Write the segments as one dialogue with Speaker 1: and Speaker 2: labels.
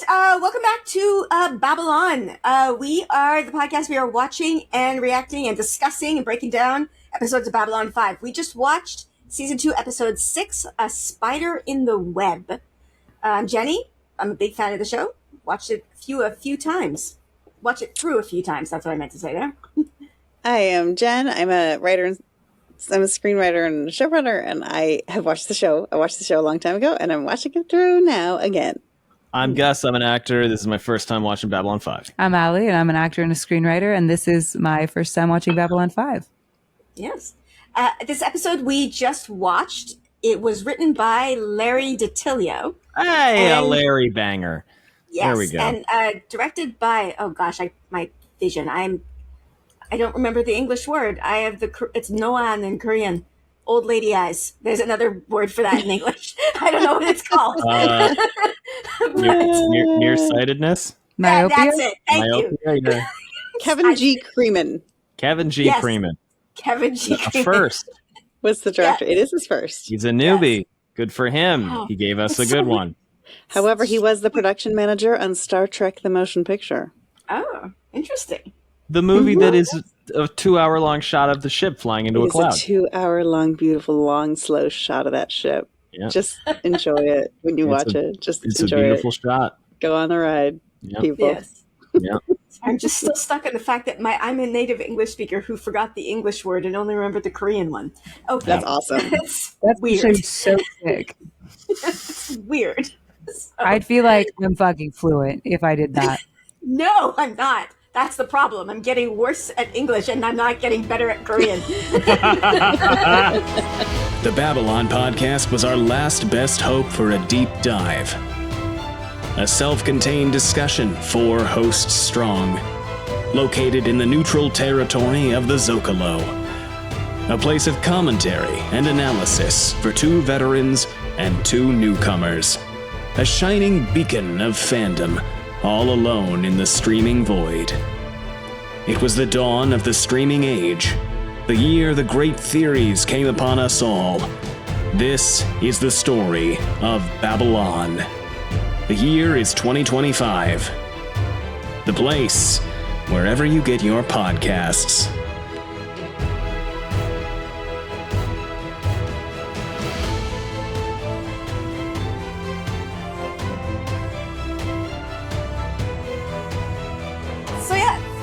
Speaker 1: right, welcome back to Babble On. We are the podcast we are watching and reacting and discussing and breaking down episodes of Babble On 5. We just watched Season 2, Episode 6, A Spider in the Web. I'm Jenny. I'm a big fan of the show. Watched it a few times. Watched it through a few times. That's what I meant to say there.
Speaker 2: I am Jenn. I'm a writer. I'm a screenwriter and a showrunner, and I have watched the show. I watched the show a long time ago, and I'm watching it through now again.
Speaker 3: I'm Gus. I'm an actor. This is my first time watching Babble On 5.
Speaker 4: I'm Ali, and I'm an actor and a screenwriter, and this is my first time watching Babble On 5.
Speaker 1: Yes. This episode we just watched, it was written by Larry DiTillio.
Speaker 3: Hey, a Larry banger.
Speaker 1: Yes,
Speaker 3: there we go.
Speaker 1: And directed by, my vision. I don't remember the English word. It's Noan in Korean. Old lady eyes. There's another word for that in English. I don't know what it's called.
Speaker 3: Nearsightedness?
Speaker 4: Myopia?
Speaker 1: That's it. Thank you.
Speaker 3: Yeah.
Speaker 2: Kevin G. Creeman
Speaker 3: Kevin G. Creeman.
Speaker 1: Kevin G. Creeman.
Speaker 3: First.
Speaker 2: was the director. Yes. It is his first.
Speaker 3: He's a newbie. Yes. Good for him. He gave us a good one.
Speaker 2: However, he was the production manager on Star Trek The Motion Picture.
Speaker 1: Oh, interesting.
Speaker 3: The movie that is a 2-hour-long shot of the ship flying into a cloud.
Speaker 2: It's a 2-hour-long, beautiful, long, slow shot of that ship.
Speaker 3: Yeah.
Speaker 2: Just enjoy it when you watch it. Just
Speaker 3: it's
Speaker 2: enjoy
Speaker 3: a beautiful shot.
Speaker 2: Go on the ride, people.
Speaker 1: Yes.
Speaker 3: Yeah.
Speaker 1: I'm just still stuck on the fact that I'm a native English speaker who forgot the English word and only remembered the Korean one. Okay.
Speaker 2: That's awesome.
Speaker 1: That's
Speaker 4: weird. So sick.
Speaker 1: It's weird. So.
Speaker 4: I'd feel like I'm fucking fluent if I did that.
Speaker 1: No, I'm not. That's the problem. I'm getting worse at English and I'm not getting better at Korean.
Speaker 5: The Babble On podcast was our last best hope for a deep dive. A self-contained discussion, 4 hosts strong, located in the neutral territory of the Zocalo. A place of commentary and analysis for 2 veterans and 2 newcomers. A shining beacon of fandom, all alone in the streaming void. It was the dawn of the streaming age, the year the great theories came upon us all. This is the story of Babble On. The year is 2025. The place, wherever you get your podcasts.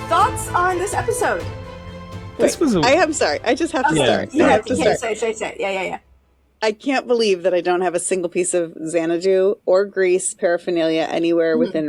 Speaker 1: Thoughts on this episode?
Speaker 2: I'm sorry. I just have to start.
Speaker 1: You have to
Speaker 2: start.
Speaker 1: Say. Yeah.
Speaker 2: I can't believe that I don't have a single piece of Xanadu or Grease paraphernalia anywhere within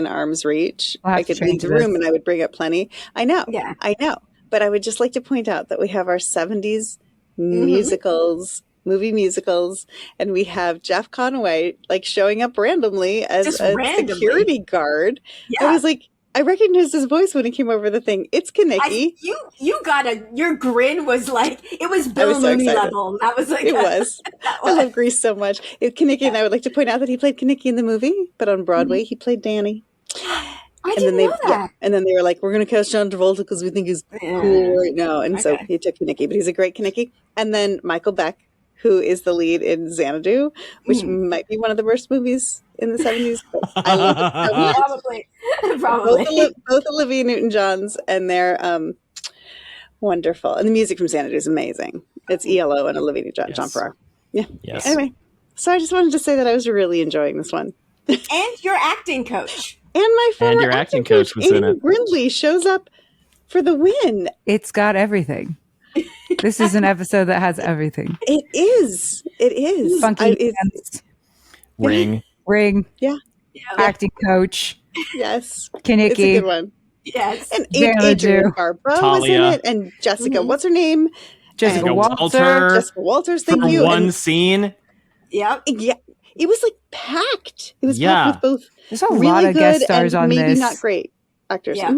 Speaker 2: arm's reach. I could leave the room and I would bring up plenty. I know. Yeah. I know. But I would just like to point out that we have our 70s musicals, movie musicals, and we have Jeff Conaway showing up randomly as a security guard. Yeah. I was like, I recognized his voice when he came over the thing. It's Kaneki.
Speaker 1: Your grin was like, it was Bill Mooney level. That was like,
Speaker 2: it was. I love Grease so much. Kaneki, and I would like to point out that he played Kaneki in the movie, but on Broadway, he played Danny.
Speaker 1: I didn't know that.
Speaker 2: Yeah, and then they were like, we're going to cast John Travolta because we think he's cool right now. And so he took Kaneki, but he's a great Kaneki. And then Michael Beck, who is the lead in Xanadu, which might be one of the worst movies in the 70s. But I love it so much. Probably. Both Olivia Newton-Johns, and they're wonderful. And the music from Xanadu is amazing. It's ELO and Olivia Newton-John, John Farrar. Yeah.
Speaker 3: Yes.
Speaker 2: Anyway, so I just wanted to say that I was really enjoying this one.
Speaker 1: And your acting coach.
Speaker 2: And my former
Speaker 3: your acting coach was in it.
Speaker 2: Brindley shows up for the win.
Speaker 4: It's got everything. This is an episode that has everything.
Speaker 2: It is.
Speaker 4: Funky
Speaker 3: Ring.
Speaker 2: Yeah.
Speaker 4: Acting coach.
Speaker 2: Yes.
Speaker 4: Kaneki.
Speaker 2: It's a good one.
Speaker 1: Yes.
Speaker 2: And Adrian Barbeau was in it. And Jessica, what's her name?
Speaker 4: Jessica Walter.
Speaker 2: Jessica Walters, thank you.
Speaker 3: One scene.
Speaker 1: Yep.
Speaker 2: Yeah. It was packed. It was packed with both.
Speaker 4: There's a lot of guest stars on
Speaker 2: maybe
Speaker 4: this.
Speaker 2: Not great actors.
Speaker 1: Yeah.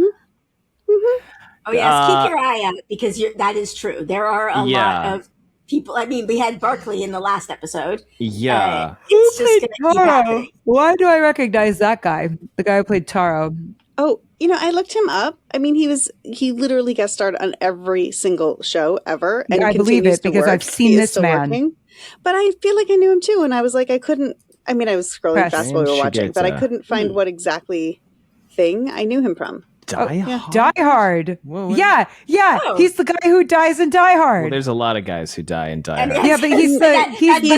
Speaker 1: Oh, yes. Keep your eye out because that is true. There are a lot of people. I mean, we had Barkley in the last episode.
Speaker 3: Yeah.
Speaker 1: It's just going to keep happening.
Speaker 4: Why do I recognize that guy? The guy who played Taro.
Speaker 2: Oh, I looked him up. I mean, he literally guest starred on every single show ever. And
Speaker 4: I believe it because I've seen this man.
Speaker 2: Working. But I feel like I knew him too. And I was like, I couldn't I mean, I was scrolling fast while we were watching, but I couldn't find what exactly thing I knew him from.
Speaker 3: Die Hard?
Speaker 4: Die Hard.
Speaker 3: Whoa,
Speaker 4: yeah.
Speaker 1: Oh.
Speaker 4: He's the guy who dies in Die Hard.
Speaker 3: Well, there's a lot of guys who die in Die Hard.
Speaker 4: Yeah, but he's the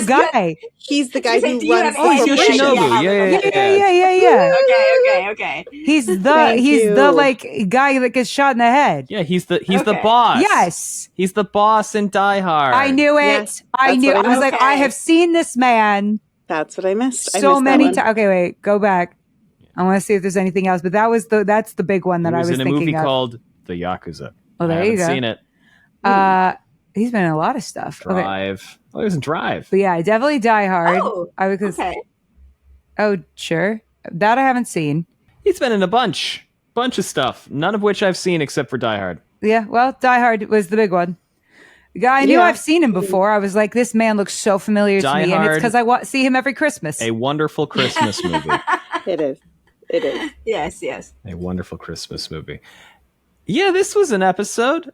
Speaker 4: guy.
Speaker 2: He's the guy who runs.
Speaker 3: Yoshinobu.
Speaker 4: Yeah.
Speaker 1: Okay.
Speaker 4: He's the like guy that gets shot in the head.
Speaker 3: Yeah, he's the boss.
Speaker 4: Yes.
Speaker 3: He's the boss in Die Hard.
Speaker 4: I knew it.
Speaker 2: Yes,
Speaker 4: I knew. I was like, I have seen this man
Speaker 2: That's what I missed.
Speaker 4: so many times. Okay, wait, go back. I want to see if there's anything else, but that's the big one that I was thinking of.
Speaker 3: He was in a movie called The Yakuza.
Speaker 4: Oh, there you go.
Speaker 3: I haven't seen it.
Speaker 4: He's been in a lot of stuff.
Speaker 3: Drive.
Speaker 4: Okay.
Speaker 3: Oh, he was in Drive.
Speaker 4: But yeah, definitely Die Hard.
Speaker 1: Oh, okay.
Speaker 4: Oh, sure. That I haven't seen.
Speaker 3: He's been in a bunch of stuff, none of which I've seen except for Die Hard.
Speaker 4: Yeah, well, Die Hard was the big one. The guy, I knew I've seen him before. I was like, this man looks so familiar to me, and it's because I see him every Christmas.
Speaker 3: A wonderful Christmas movie.
Speaker 2: It is.
Speaker 1: Yes.
Speaker 3: A wonderful Christmas movie. Yeah, this was an episode.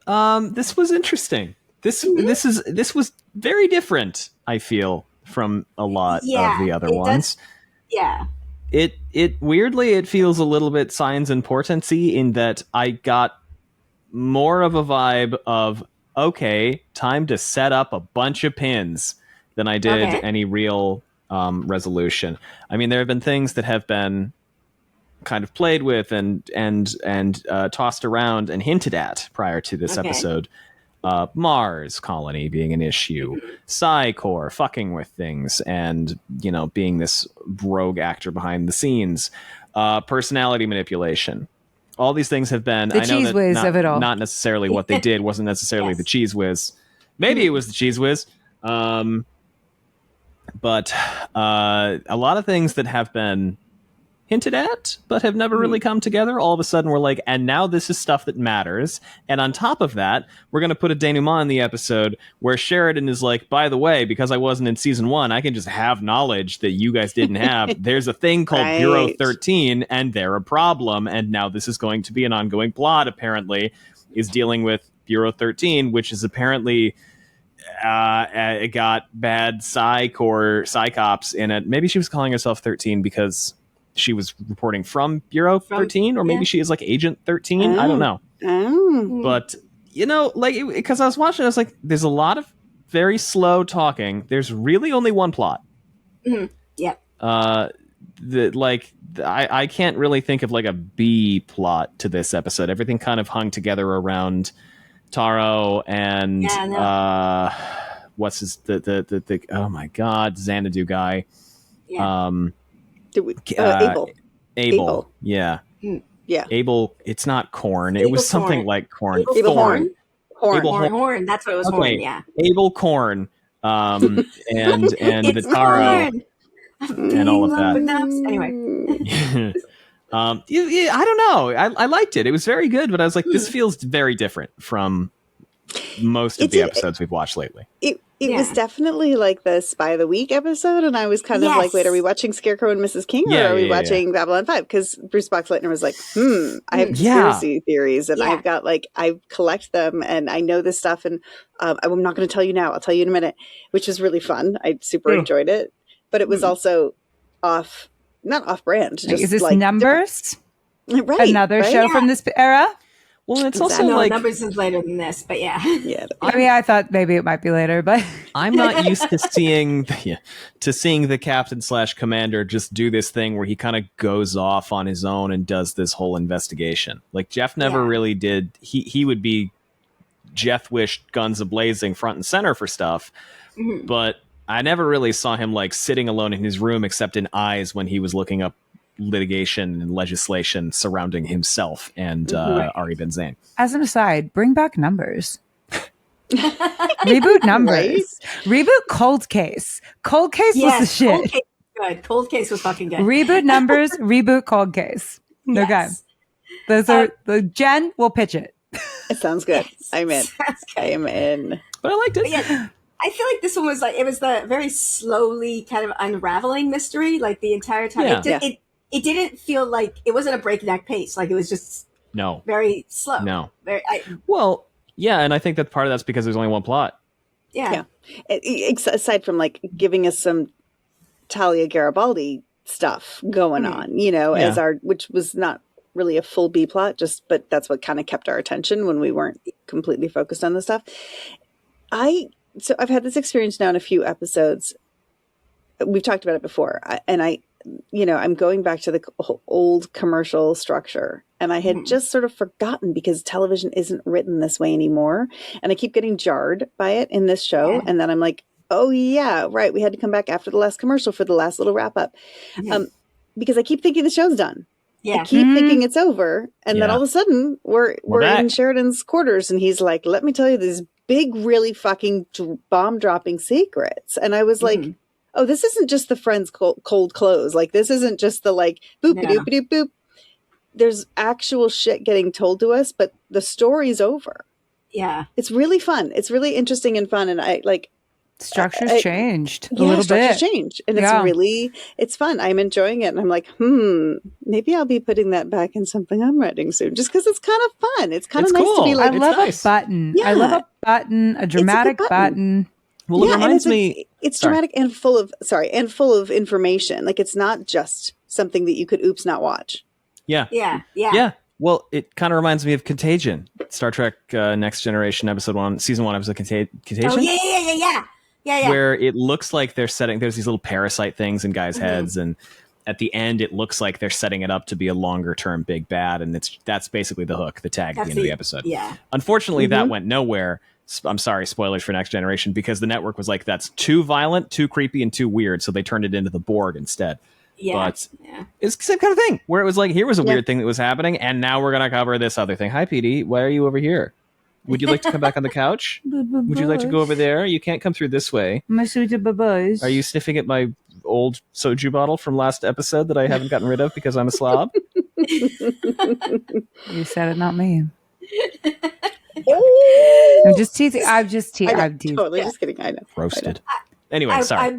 Speaker 3: This was interesting. This was very different, I feel, from a lot of the other ones.
Speaker 1: Yeah.
Speaker 3: It weirdly it feels a little bit Signs and Portency in that I got more of a vibe of okay, time to set up a bunch of pins than I did any real resolution. I mean, there have been things that have been kind of played with and tossed around and hinted at prior to this episode. Mars colony being an issue, Psi Corps fucking with things and, being this rogue actor behind the scenes, personality manipulation. All these things have been
Speaker 4: the cheese whiz of it all.
Speaker 3: Not necessarily what they did wasn't necessarily the cheese whiz. Maybe it was the cheese whiz. But a lot of things that have been hinted at, but have never really come together. All of a sudden, we're like, and now this is stuff that matters. And on top of that, we're going to put a denouement in the episode where Sheridan is like, by the way, because I wasn't in season 1, I can just have knowledge that you guys didn't have. There's a thing called Bureau 13, and they're a problem. And now this is going to be an ongoing plot, apparently, is dealing with Bureau 13, which is apparently... it got bad Psi Corps, Psi cops in it. Maybe she was calling herself 13 because she was reporting from Bureau 13, or maybe she is like Agent 13. I don't know. But, because I was watching, I was like, there's a lot of very slow talking. There's really only one plot.
Speaker 1: Yeah.
Speaker 3: I can't really think of like a B plot to this episode. Everything kind of hung together around Taro and what's his the oh my god, Xanadu guy. Abel. Yeah. Abel. It's not corn. It was something like corn.
Speaker 1: Abel
Speaker 3: Horn.
Speaker 1: Horn. That's what it was.
Speaker 3: Okay.
Speaker 1: Horn. Yeah.
Speaker 3: Abel Corn. And the Taro and all of that.
Speaker 1: Anyway.
Speaker 3: I don't know. I liked it. It was very good, but I was like, this feels very different from most of the episodes we've watched lately.
Speaker 2: It was definitely like the Spy of the Week episode, and I was kind of like, wait, are we watching Scarecrow and Mrs. King, or are we watching Babble On 5? Because Bruce Boxleitner was like, I have conspiracy theories, and I've got I collect them, and I know this stuff, and I'm not going to tell you now. I'll tell you in a minute, which was really fun. I super enjoyed it, but it was also not off-brand. Just
Speaker 4: is this Numbers?
Speaker 2: Right.
Speaker 4: Another show from this era?
Speaker 3: Well, it's also like...
Speaker 1: Numbers is later than this, but yeah.
Speaker 4: I mean, I thought maybe it might be later, but...
Speaker 3: I'm not used to seeing the captain/commander just do this thing where he kind of goes off on his own and does this whole investigation. Like, Jeff never really did... He would be Jeff Wish guns a-blazing front and center for stuff, but I never really saw him like sitting alone in his room except in eyes when he was looking up litigation and legislation surrounding himself and Ari Ben Zayn.
Speaker 4: As an aside, bring back Numbers. Reboot Numbers. Reboot Cold Case. Cold Case was the shit.
Speaker 1: Cold Case was good. Cold Case was fucking good.
Speaker 4: Reboot Numbers. Reboot Cold Case. Okay. Those are the Jen will pitch it.
Speaker 2: It sounds good. I'm in. I am in.
Speaker 3: But I liked it.
Speaker 1: I feel like this one was like, it was the very slowly kind of unraveling mystery, like the entire time. It didn't feel like, it wasn't a breakneck pace. Like it was just very slow.
Speaker 3: No.
Speaker 1: Very,
Speaker 3: and I think that part of that's because there's only one plot.
Speaker 1: Yeah.
Speaker 2: Aside from like giving us some Talia Garibaldi stuff going on, you know, as which was not really a full B plot, but that's what kind of kept our attention when we weren't completely focused on the stuff. So I've had this experience now in a few episodes. We've talked about it before, I'm going back to the old commercial structure, and I had just sort of forgotten because television isn't written this way anymore, and I keep getting jarred by it in this show, and then I'm like, oh yeah, right, we had to come back after the last commercial for the last little wrap up, because I keep thinking the show's done. I keep thinking it's over, and then all of a sudden we're in Sheridan's quarters, and he's like, let me tell you these big, really fucking bomb dropping secrets, and I was like, oh, this isn't just the Friends cold close. Like, this isn't just the like boop-a-doop-a-doop boop. There's actual shit getting told to us, but the story's over. Yeah. It's really fun. It's really interesting and fun. And I like
Speaker 4: structure's changed a little bit.
Speaker 2: Structure's changed. And it's fun. I'm enjoying it. And I'm like, maybe I'll be putting that back in something I'm writing soon, just because it's kind of fun. It's kind of nice to be like,
Speaker 4: I love a button. Yeah. I love a button, a dramatic button.
Speaker 3: Well, it reminds me.
Speaker 2: It's dramatic and full of information. Like, it's not just something that you could not watch.
Speaker 1: Yeah.
Speaker 3: Well, it kind of reminds me of Contagion, Star Trek Next Generation, season 1 episode Contagion.
Speaker 1: Oh yeah.
Speaker 3: Where it looks like there's these little parasite things in guys' heads, and at the end it looks like they're setting it up to be a longer term big bad, and that's basically the hook, the tag at the end of the episode.
Speaker 1: Yeah.
Speaker 3: Unfortunately, that went nowhere. I'm sorry, spoilers for Next Generation, because the network was like, that's too violent, too creepy, and too weird, so they turned it into the Borg instead. But it's the same kind of thing, where it was like, here was a weird thing that was happening, and now we're going to cover this other thing. Hi, PD, why are you over here? Would you like to come back on the couch? Would you like to go over there? You can't come through this way.
Speaker 4: My sweet babas.
Speaker 3: Are you sniffing at my old soju bottle from last episode that I haven't gotten rid of because I'm a slob?
Speaker 4: You said it, not me.
Speaker 2: Oh!
Speaker 4: I'm just teasing. I'm teasing.
Speaker 2: Totally just kidding. I know.
Speaker 3: Roasted. Anyway, sorry.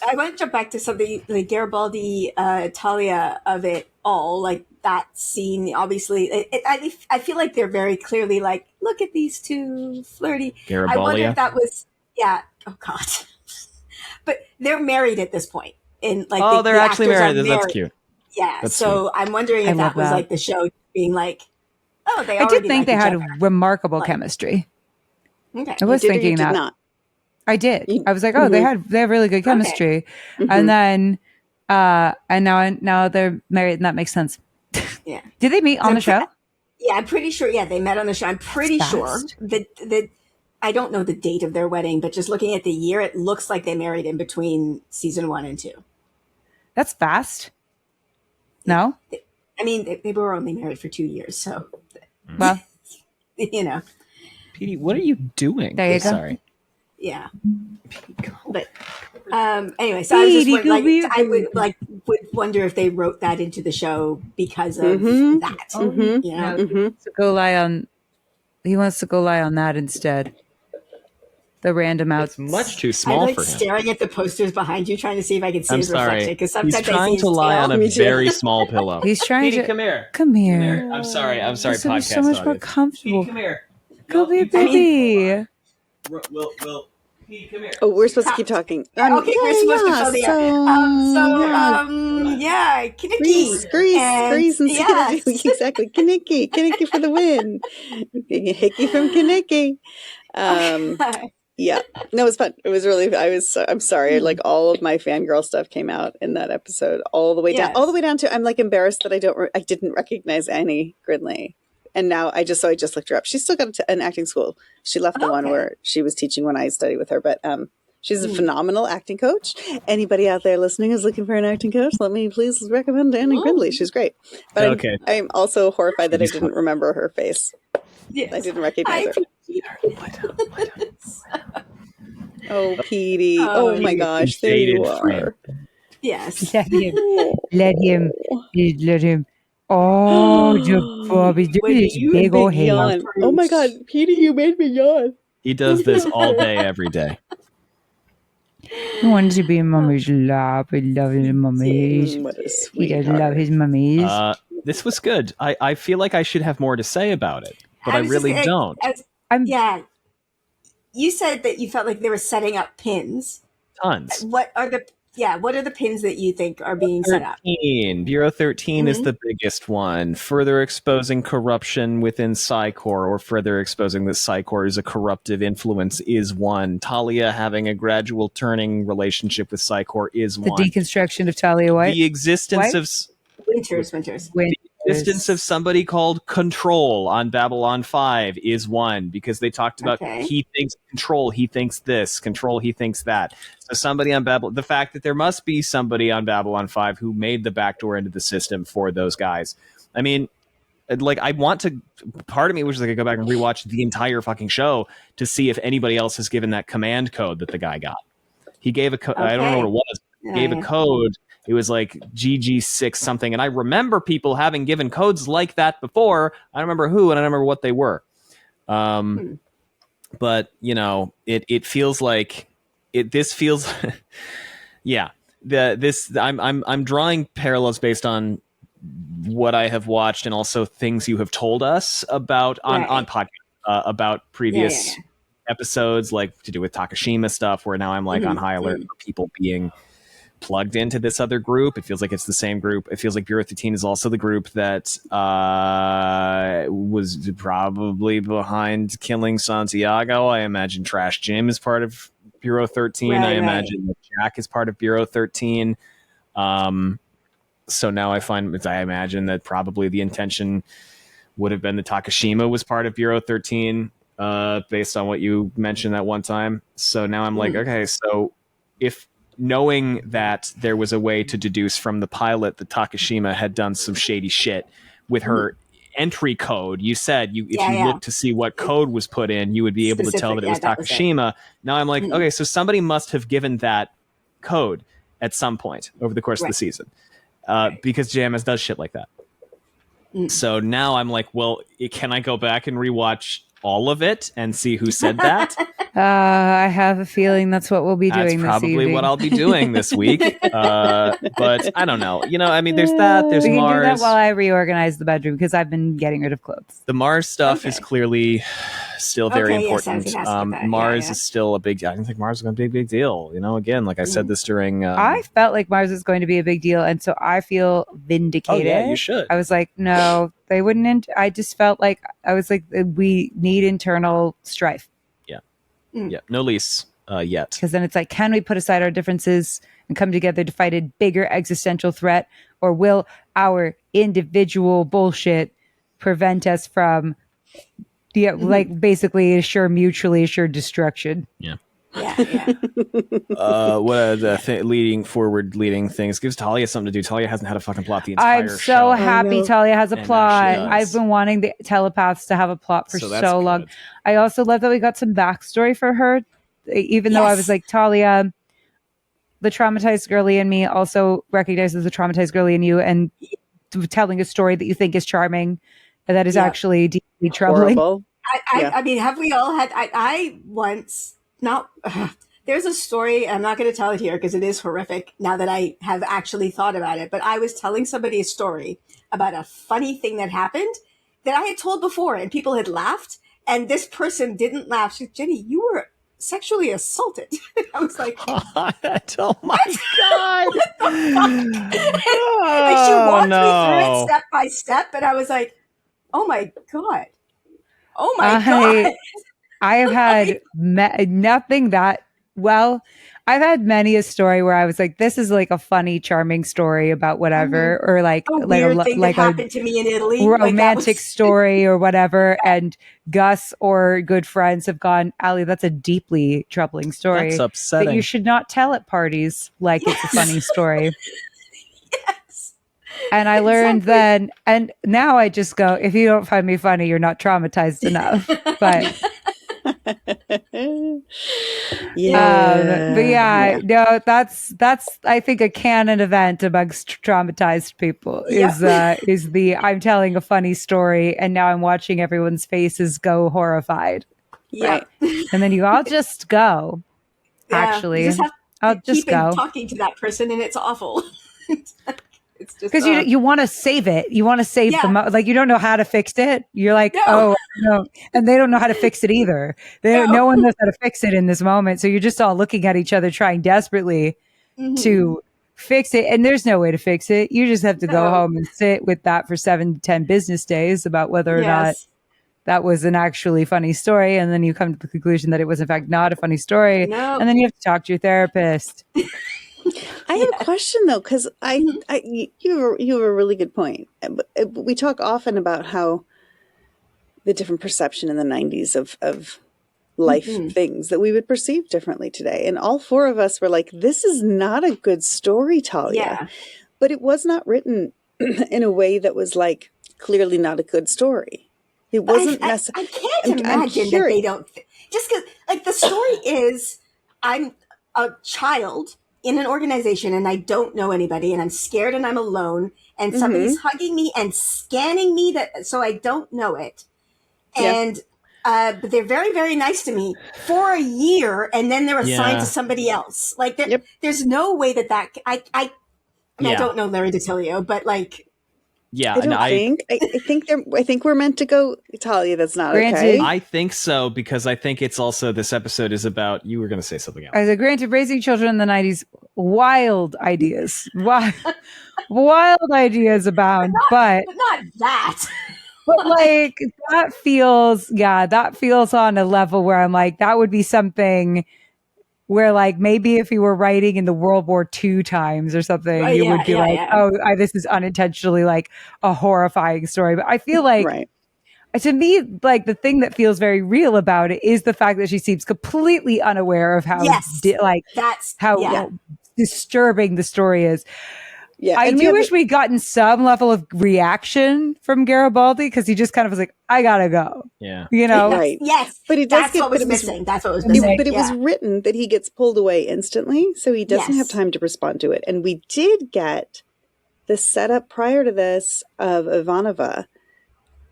Speaker 1: I want to jump back to something like Garibaldi, Talia of it all, like that scene. Obviously, I feel like they're very clearly like, look at these two flirty.
Speaker 3: Garibaldi.
Speaker 1: I wonder if that was Oh God, but they're married at this point. In like,
Speaker 3: they're actually married. That's cute.
Speaker 1: Yeah. That's so sweet. I'm wondering if that was like the show being like, oh, they.
Speaker 4: I did think they had remarkable chemistry.
Speaker 1: Okay.
Speaker 4: I was thinking that.
Speaker 2: Not.
Speaker 4: I did. I was like, oh, they have really good chemistry, and then and now they're married, and that makes sense.
Speaker 1: Yeah.
Speaker 4: Did they meet on the show?
Speaker 1: Yeah, I'm pretty sure. Yeah, they met on the show. I'm pretty sure that I don't know the date of their wedding, but just looking at the year, it looks like they married in between season 1 and 2.
Speaker 4: That's fast. No,
Speaker 1: I mean they were only married for 2 years, so
Speaker 4: well,
Speaker 1: you know.
Speaker 3: Petey, what are you doing?
Speaker 4: There you go.
Speaker 3: Sorry.
Speaker 1: Yeah, but anyway, so I was just wondering, I would wonder if they wrote that into the show because of that. You know,
Speaker 4: he wants to go lie on that instead. The random out.
Speaker 3: It's much too small for him.
Speaker 1: Staring at the posters behind you, trying to see if I can see his reflection. Because sometimes
Speaker 3: he's trying to lie on a very small pillow.
Speaker 4: He's trying to
Speaker 3: come here.
Speaker 4: Come here.
Speaker 3: I'm sorry.
Speaker 4: Podcast. So much more comfortable.
Speaker 3: Petey, come here.
Speaker 4: Go be a baby.
Speaker 3: Will. Come here.
Speaker 2: Oh, we're supposed to keep talking.
Speaker 1: Okay, we're supposed to fill the air. Kinnicky.
Speaker 2: Grease, and exactly. Kinnicky for the win. Hickey from Kinnicky. Yeah, no, it was fun. It was really. I'm sorry. Like, all of my fangirl stuff came out in that episode, all the way down to. I'm like embarrassed that I didn't recognize Annie Gridley. And now I just looked her up. She's still got an acting school. She left the one where she was teaching when I studied with her. But she's a phenomenal acting coach. Anybody out there listening is looking for an acting coach, let me please recommend Annie Gridley. She's great. But I'm also horrified that I didn't remember her face. Yes. I didn't recognize her. Oh, Petey. Oh my gosh. There you are.
Speaker 1: Yes.
Speaker 4: Let him. Oh, your Bobby, big old hair.
Speaker 2: Oh my God, Petey, you made me yawn.
Speaker 3: He does this all day, every day.
Speaker 4: He wants to be in mommy's lap. He loves his mummies.
Speaker 2: What a sweet.
Speaker 4: He does love his mummies.
Speaker 3: This was good. I feel like I should have more to say about it, but I really don't.
Speaker 1: Yeah. You said that you felt like they were setting up pins.
Speaker 3: Tons.
Speaker 1: What are the what are the pins that you think are being set up?
Speaker 3: Bureau 13 is the biggest one. Further exposing corruption within Psi Corps, or further exposing that Psi Corps is a corruptive influence, is one. Talia having a gradual turning relationship with Psi Corps is one.
Speaker 4: The deconstruction of Talia White.
Speaker 3: The existence of
Speaker 1: Winters.
Speaker 3: The existence of somebody called Control on Babble On 5 is one, because they talked about he thinks Control, he thinks this, Control, he thinks that. So somebody on Babble, the fact that there must be somebody on Babble On 5 who made the backdoor into the system for those guys. I mean, like, I want to, part of me wishes I could go back and rewatch the entire fucking show to see if anybody else has given that command code that the guy got. He gave a code, I don't know what it was, he gave a code. It was like GG6 something. And I remember people having given codes like that before. I don't remember who, and I don't remember what they were. But, you know, it feels like this feels, I'm drawing parallels based on what I have watched and also things you have told us about on podcast, about previous episodes, like to do with Takashima stuff, where now I'm like on high alert for people being plugged into this other group. It feels like it's the same group. It feels like Bureau 13 is also the group that was probably behind killing Santiago. I imagine Trash Jim is part of Bureau 13. I imagine that Jack is part of Bureau 13. So now I imagine that probably the intention would have been that Takashima was part of Bureau 13, based on what you mentioned that one time. So now I'm like, okay, so if knowing that there was a way to deduce from the pilot that Takashima had done some shady shit with her entry code, you said if you looked to see what code was put in, you would be able to tell that it was Takashima. Now I'm like, okay, so somebody must have given that code at some point over the course of the season, because JMS does shit like that. So now I'm like, well, can I go back and rewatch all of it and see who said that?
Speaker 4: I have a feeling that's what we'll be doing this evening.
Speaker 3: That's probably what I'll be doing this week. But I don't know. You know, I mean, there's that. There's
Speaker 4: we can
Speaker 3: Mars.
Speaker 4: do that while I reorganize the bedroom, because I've been getting rid of clothes.
Speaker 3: The Mars stuff is clearly still very important. Mars is still a big. I don't think Mars is going to be a big deal. You know, again, like I said this during.
Speaker 4: I felt like Mars is going to be a big deal, and so I feel vindicated.
Speaker 3: Oh yeah, you should.
Speaker 4: I was like, no, they wouldn't. I just felt like I was like, we need internal strife.
Speaker 3: Yeah, no lease yet.
Speaker 4: Because then it's like, can we put aside our differences and come together to fight a bigger existential threat? Or will our individual bullshit prevent us from, like, basically mutually assured destruction?
Speaker 1: Yeah.
Speaker 3: What are the leading things? Gives Talia something to do. Talia hasn't had a fucking plot the entire show.
Speaker 4: I'm so happy Talia has a plot. I've been wanting the telepaths to have a plot for so long. I also love that we got some backstory for her, even though I was like, Talia, the traumatized girly in me also recognizes the traumatized girly in you, and telling a story that you think is charming and that is actually deeply troubling.
Speaker 1: I mean, have we all had? I once. There's a story, I'm not going to tell it here because it is horrific now that I have actually thought about it, but I was telling somebody a story about a funny thing that happened that I had told before and people had laughed, and this person didn't laugh. She said, Jenny, you were sexually assaulted. I was like,
Speaker 3: oh my God.
Speaker 1: What the fuck? Like, she walked me through it step by step, and I was like, oh my God. God.
Speaker 4: I have had nothing that well. I've had many a story where I was like, "This is like a funny, charming story about whatever," or like
Speaker 1: a weird thing that happened to me in Italy,
Speaker 4: romantic story or whatever. And Gus or good friends have gone, Ali, that's a deeply troubling story.
Speaker 3: That's upsetting.
Speaker 4: That you should not tell at parties like it's a funny story. And I learned then, and now I just go, if you don't find me funny, you're not traumatized enough. But no, that's I think a canon event amongst traumatized people is the I'm telling a funny story and now I'm watching everyone's faces go horrified.
Speaker 1: Yeah,
Speaker 4: right? And then I'll just go. Yeah, actually, I'll just go
Speaker 1: talking to that person, and it's awful. It's just
Speaker 4: because you want to save it. You want to save them. Like, you don't know how to fix it. You're like, no. And they don't know how to fix it either. No one knows how to fix it in this moment. So you're just all looking at each other, trying desperately to fix it. And there's no way to fix it. You just have to go home and sit with that for 7 to 10 business days about whether or not that was an actually funny story. And then you come to the conclusion that it was in fact not a funny story. And then you have to talk to your therapist.
Speaker 2: I have a question though, because you have a really good point. We talk often about how the different perception in the 90s of life things that we would perceive differently today. And all 4 of us were like, this is not a good story, Talia.
Speaker 1: Yeah.
Speaker 2: But it was not written in a way that was like clearly not a good story. It wasn't necessarily.
Speaker 1: I can't imagine that they don't. Just because, like, the story is, I'm a child in an organization and I don't know anybody and I'm scared and I'm alone and somebody's hugging me and scanning me so I don't know it. And but they're very, very nice to me for a year and then they're assigned to somebody else. Like there's no way that I mean, I don't know Larry DiTilio, but like
Speaker 2: I think we're meant to go, Talia, that's not okay.
Speaker 3: I think so, because I think it's also, this episode is about, you were going to say something else.
Speaker 4: As a granted, raising children in the 90s, wild ideas. Wild ideas abound, but
Speaker 1: not that.
Speaker 4: But like that feels on a level where I'm like, that would be something where like maybe if you were writing in the World War II times or something, you would be this is unintentionally like a horrifying story. But I feel like to me, like the thing that feels very real about it is the fact that she seems completely unaware of how disturbing the story is. Yeah, I do wish we'd gotten some level of reaction from Garibaldi, because he just kind of was like, I gotta go.
Speaker 3: Yeah.
Speaker 4: You know?
Speaker 2: Right.
Speaker 1: Yes.
Speaker 2: But
Speaker 1: that's what was missing. That's what was missing.
Speaker 2: But it was written that he gets pulled away instantly, so he doesn't have time to respond to it. And we did get the setup prior to this of Ivanova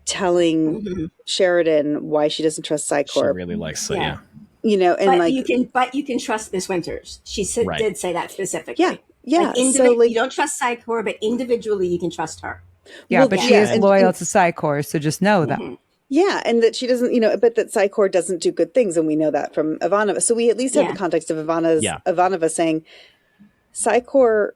Speaker 2: telling Sheridan why she doesn't trust Psi Corps.
Speaker 3: She really likes it,
Speaker 2: You know, and
Speaker 1: you can trust Miss Winters. She did say that specifically.
Speaker 2: Yeah. Yeah,
Speaker 1: you don't trust Psi Corps, but individually you can trust her.
Speaker 4: Yeah, but she is loyal to Psi Corps, so just know that.
Speaker 2: Yeah, and that she doesn't, but that Psi Corps doesn't do good things, and we know that from Ivanova. So we at least have the context of Ivanova saying Psi Corps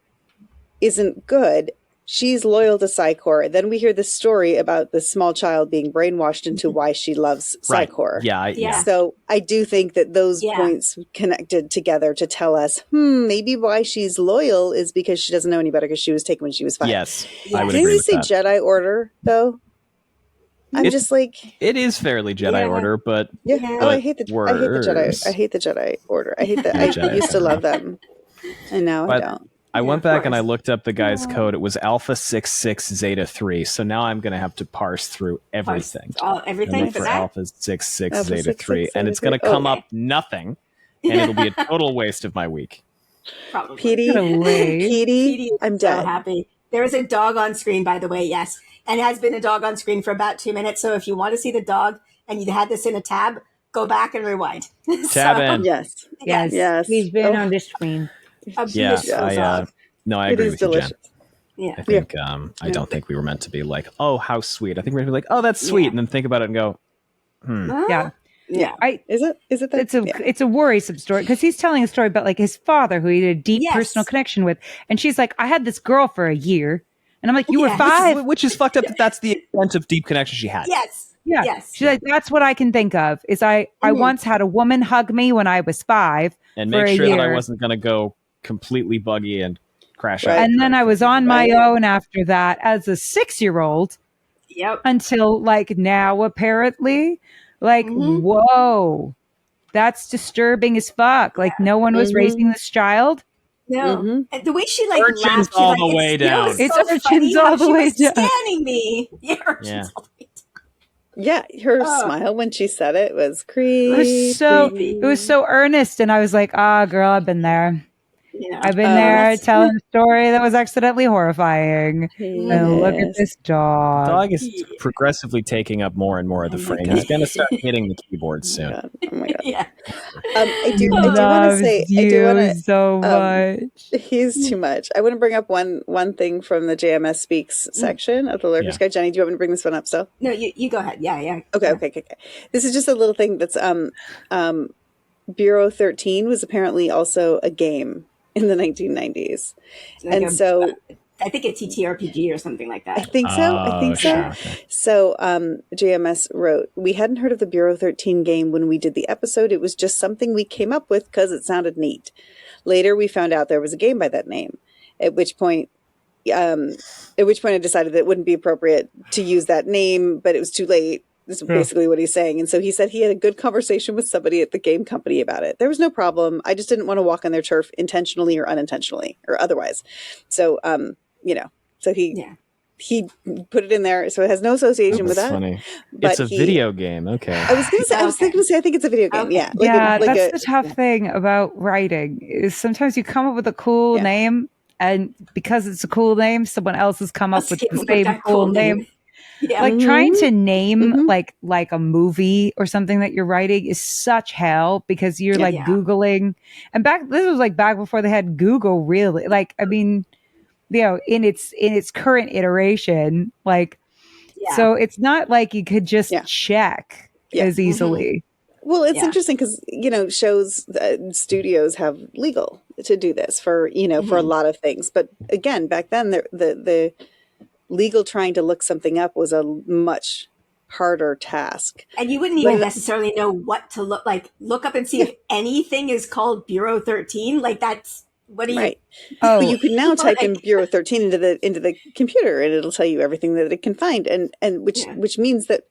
Speaker 2: isn't good. She's loyal to Psi Corps. Then we hear this story about the small child being brainwashed into why she loves Psi Corps. So I do think that those points connected together to tell us, maybe why she's loyal is because she doesn't know any better because she was taken when she was 5.
Speaker 3: Yes, I would
Speaker 2: Didn't
Speaker 3: agree
Speaker 2: you
Speaker 3: with
Speaker 2: say
Speaker 3: that.
Speaker 2: Jedi Order, though? I'm just like...
Speaker 3: It is fairly Jedi Order, but...
Speaker 2: Yeah. Oh, I hate the Jedi. I hate the Jedi Order. I hate that. I used to love them. And now I don't.
Speaker 3: I went back and I looked up the guy's code. It was Alpha 66 Zeta 3. So now I'm going to have to parse through everything.
Speaker 1: Everything
Speaker 3: for Alpha 66 Zeta 3. And it's going to come up nothing. And it'll be a total waste of my week.
Speaker 1: Probably.
Speaker 2: Petey, I'm dead.
Speaker 1: So happy. There is a dog on screen, by the way, yes. And it has been a dog on screen for about 2 minutes. So if you want to see the dog and you had this in a tab, go back and rewind.
Speaker 3: Tab in.
Speaker 2: Yes.
Speaker 4: He's been on this screen.
Speaker 3: I agree with you, Jen.
Speaker 1: Yeah.
Speaker 3: I think I don't think we were meant to be like, oh, how sweet. I think we're going to be like, oh, that's sweet, and then think about it and go,
Speaker 1: Yeah.
Speaker 2: Is it that?
Speaker 4: It's a worrisome story, because he's telling a story about like his father, who he had a deep personal connection with, and she's like, I had this girl for a year, and I'm like, you were 5,
Speaker 3: which is fucked up. That's the extent of deep connection she had.
Speaker 1: Yes.
Speaker 4: She's like, that's what I can think of. Is I once had a woman hug me when I was 5,
Speaker 3: and make sure that I wasn't going to go completely buggy and crash out.
Speaker 4: And then I was on my own after that as a 6-year-old.
Speaker 1: Yep.
Speaker 4: Until like now, apparently, like, whoa, that's disturbing as fuck. Like no one was raising this child.
Speaker 1: No. And the way she like
Speaker 3: urchins
Speaker 1: laughed,
Speaker 3: all the way down.
Speaker 4: It's urchins all the way down.
Speaker 1: Scanning me. Urchins all the way down.
Speaker 2: Yeah, her smile when she said it was creepy.
Speaker 4: It was so earnest, and I was like, girl, I've been there.
Speaker 1: Yeah.
Speaker 4: I've been there telling a story that was accidentally horrifying. And look at this dog.
Speaker 3: The dog is progressively taking up more and more of the frame. He's going to start hitting the keyboard soon.
Speaker 2: Oh my God.
Speaker 1: Yeah.
Speaker 2: I do want to say,
Speaker 4: so much.
Speaker 2: He's too much. I want to bring up one thing from the JMS Speaks section of the Lurkers Guide. Jenny, do you want me to bring this one up still?
Speaker 1: No, you go ahead. Yeah.
Speaker 2: Okay. This is just a little thing that's Bureau 13 was apparently also a game in the 1990s.
Speaker 1: Like
Speaker 2: and so
Speaker 1: I think a TTRPG or something like that.
Speaker 2: I think so.
Speaker 3: Sure, okay.
Speaker 2: So JMS wrote, we hadn't heard of the Bureau 13 game when we did the episode. It was just something we came up with because it sounded neat. Later, we found out there was a game by that name, at which point I decided that it wouldn't be appropriate to use that name, but it was too late. This is basically what he's saying. And so he said he had a good conversation with somebody at the game company about it. There was no problem. I just didn't want to walk on their turf intentionally or unintentionally or otherwise. So, so he put it in there. So it has no association with that.
Speaker 3: Funny. But it's a video game. Okay.
Speaker 2: I was going to say, I think it's a video game. Okay.
Speaker 4: Yeah. That's the tough thing about writing is sometimes you come up with a cool name, and because it's a cool name, someone else has come up with the same cool name. Yeah. Like trying to name like a movie or something that you're writing is such hell because you're Googling. And this was like back before they had Google, really. Like, I mean, in its current iteration, like, so it's not like you could just check as easily.
Speaker 2: Well, it's interesting because, shows, studios have legal to do this for, for a lot of things. But again, back then, the legal trying to look something up was a much harder task.
Speaker 1: And you wouldn't even necessarily know what to look up and see if anything is called Bureau 13. Like that's, what do you...
Speaker 2: Right. Oh, you can now type in Bureau 13 into the computer and it'll tell you everything that it can find. And which means that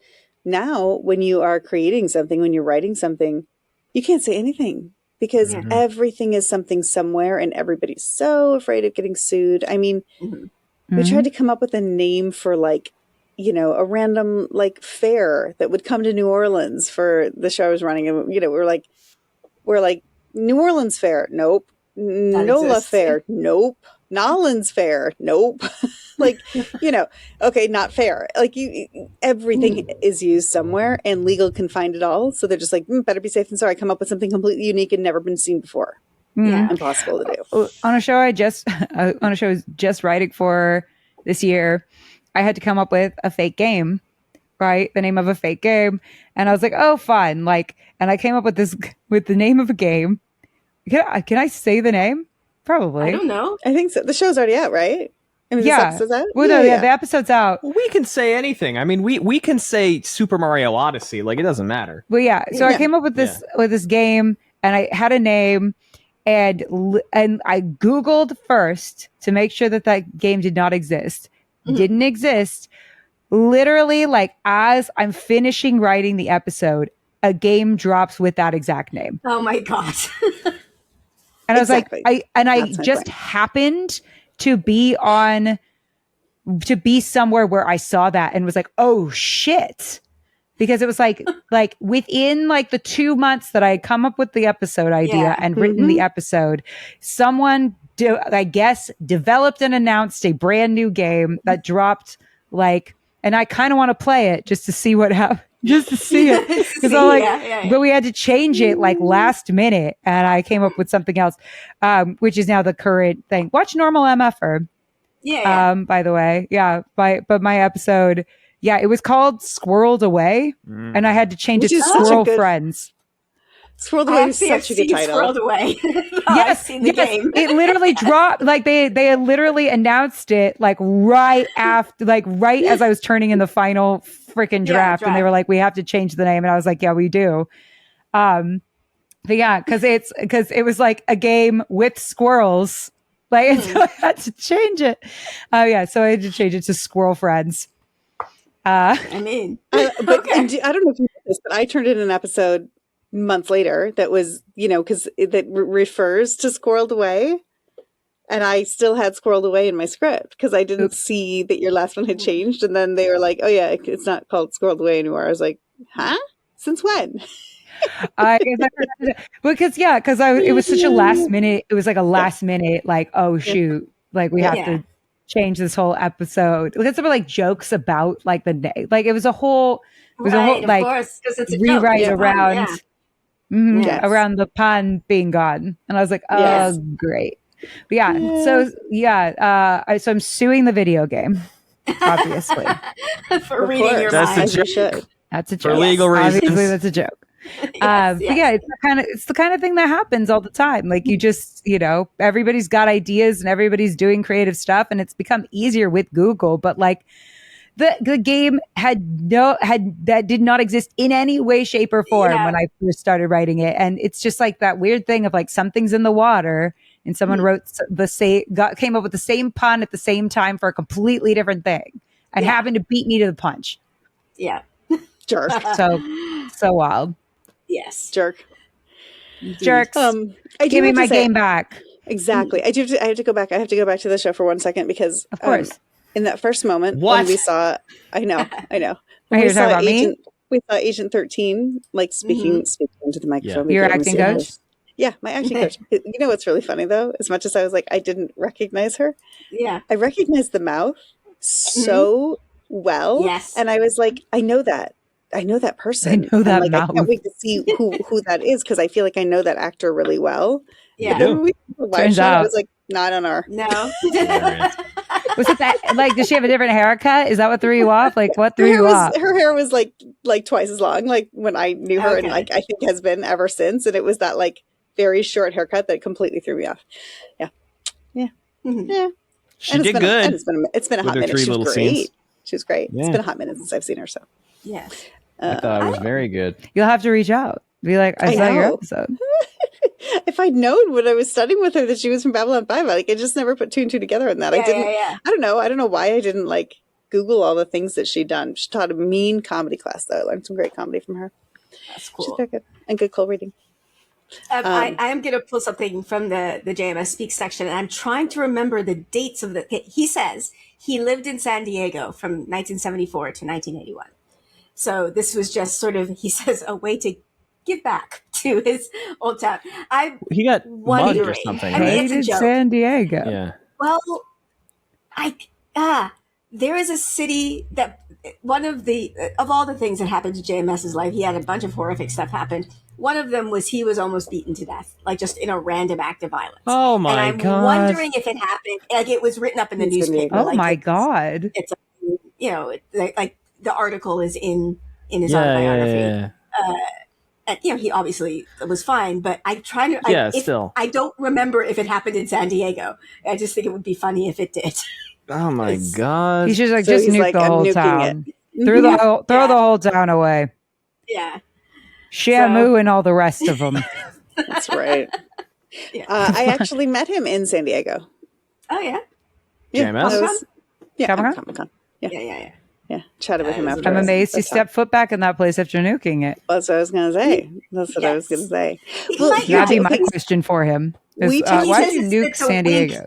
Speaker 2: now when you are creating something, when you're writing something, you can't say anything because everything is something somewhere and everybody's so afraid of getting sued. I mean, we tried to come up with a name for a random fair that would come to New Orleans for the show I was running. And, we're like New Orleans Fair. Nope. NOLA Fair. Nope. Nolans Fair. Nope. Okay, not fair. Everything is used somewhere and legal can find it all. So they're just like, better be safe than sorry. Come up with something completely unique and never been seen before. Yeah, impossible to do.
Speaker 4: On a show I was just writing for this year, I had to come up with a fake game, right? The name of a fake game, and I was like, "Oh, fun!" And I came up with the name of a game. Can I say the name? Probably.
Speaker 1: I don't know.
Speaker 2: I think so. The show's already out, right? I mean,
Speaker 4: the
Speaker 2: episode's out?
Speaker 4: Well, the episode's out.
Speaker 3: We can say anything. I mean, we can say Super Mario Odyssey. It doesn't matter.
Speaker 4: Well, so I came up with this game, and I had a name. And I Googled first to make sure that game did not exist. Didn't exist. Literally, as I'm finishing writing the episode, a game drops with that exact name.
Speaker 1: Oh my God.
Speaker 4: And I was like, I just happened to be somewhere where I saw that and was like, oh shit. Because it was within the 2 months that I had come up with the episode idea and written the episode, someone I guess developed and announced a brand new game that dropped and I kind of want to play it just to see what happened, just to see it. Because but we had to change it last minute and I came up with something else, which is now the current thing. Watch Normal MFer. By the way. But my episode, it was called Squirreled Away, and I had to change it to Squirrel Friends.
Speaker 2: Squirreled Away is such a good title.
Speaker 1: Squirreled Away. I've seen the game.
Speaker 4: It literally dropped. They had literally announced it right after, right as I was turning in the final freaking draft, and they were like, "We have to change the name," and I was like, "Yeah, we do." But because it was a game with squirrels, and so I had to change it. So I had to change it to Squirrel Friends.
Speaker 2: I don't know if you know this, but I turned in an episode months later that was, because that refers to Squirreled Away, and I still had Squirreled Away in my script because I didn't see that your last one had changed, and then they were like, "Oh yeah, it's not called Squirreled Away anymore." I was like, "Huh? Since when?"
Speaker 4: Because it was such a last minute. It was a last minute, oh shoot, we have to change this whole episode. Because there were jokes about the name. It was a whole rewrite around around the pun being gone. And I was like, oh great. But so I'm suing the video game, obviously.
Speaker 1: For reading your mind.
Speaker 3: That's a joke.
Speaker 4: That's a joke.
Speaker 3: For legal reasons.
Speaker 4: Obviously, that's a joke. But yeah, it's the kind of thing that happens all the time. Like you just, everybody's got ideas and everybody's doing creative stuff, and it's become easier with Google. But like the game that did not exist in any way, shape, or form when I first started writing it. And it's just like that weird thing of like something's in the water and someone came up with the same pun at the same time for a completely different thing and happened to beat me to the punch.
Speaker 1: Yeah.
Speaker 2: Jerk.
Speaker 4: So wild.
Speaker 1: Yes.
Speaker 2: Jerks.
Speaker 4: Give me my game back.
Speaker 2: Exactly. I have to go back. I have to go back to the show for 1 second because
Speaker 4: of course.
Speaker 2: In that first moment when we saw, I know. When
Speaker 4: we saw
Speaker 2: Agent 13, like speaking into the microphone.
Speaker 4: Your acting coach?
Speaker 2: Yeah, my acting coach. You know what's really funny though? As much as I was like, I didn't recognize her.
Speaker 1: Yeah.
Speaker 2: I recognized the mouth so well.
Speaker 1: Yes.
Speaker 2: And I was like, I know that person.
Speaker 4: I know that
Speaker 2: mouth. I can't wait to see who that is because I feel like I know that actor really well.
Speaker 1: Yeah.
Speaker 2: But then when
Speaker 4: Turns out.
Speaker 2: I was like, not on our.
Speaker 1: No.
Speaker 4: Was it that, like, does she have a different haircut? Is that what threw you off? Like, what threw you off?
Speaker 2: Her hair was like twice as long, like when I knew her, and like I think has been ever since. And it was that like very short haircut that completely threw me off. Yeah.
Speaker 3: She did good.
Speaker 2: It's been a hot minute. She was great.
Speaker 3: Scenes.
Speaker 2: She was great. Yeah. It's been a hot minute since I've seen her. So
Speaker 1: yes,
Speaker 3: I thought it was very good.
Speaker 4: You'll have to reach out. Be like, I saw your episode.
Speaker 2: If I'd known when I was studying with her that she was from Babylon 5, I just never put 2 and 2 together on that. I didn't. I don't know why I didn't like Google all the things that she'd done. She taught a mean comedy class though. I learned some great comedy from her.
Speaker 1: That's cool.
Speaker 2: She's very good and good cold reading.
Speaker 1: I am going to pull something from the JMS Speak section, and I'm trying to remember the dates of he says he lived in San Diego from 1974 to 1981. So this was just sort of, he says, a way to give back to his old town.
Speaker 3: He got mugged or something.
Speaker 1: I mean,
Speaker 4: it's a joke. San Diego.
Speaker 3: Yeah.
Speaker 1: Well, there is a city that one of all the things that happened to JMS's life, he had a bunch of horrific stuff happen. One of them was he was almost beaten to death, like just in a random act of violence.
Speaker 3: Oh my God.
Speaker 1: And I'm wondering if it happened, like it was written up in the newspaper.
Speaker 4: Oh my God.
Speaker 1: It's, like the article is in his autobiography.
Speaker 3: Yeah.
Speaker 1: And, he obviously was fine, but I'm trying to.
Speaker 3: Still.
Speaker 1: I don't remember if it happened in San Diego. I just think it would be funny if it did.
Speaker 3: Oh my God!
Speaker 4: He's just like, just nuke the whole town. Throw the whole town away.
Speaker 1: Yeah.
Speaker 4: Shamu and all the rest of them.
Speaker 2: That's right. Yeah. I actually met him in San Diego.
Speaker 1: Oh yeah.
Speaker 3: JMS?
Speaker 2: Comic-Con. Yeah. Chatted with him after.
Speaker 4: I'm amazed he stepped foot back in that place after nuking it.
Speaker 2: That's what I was going to say. Well,
Speaker 4: that'd be my question for him. Why did you nuke San Diego?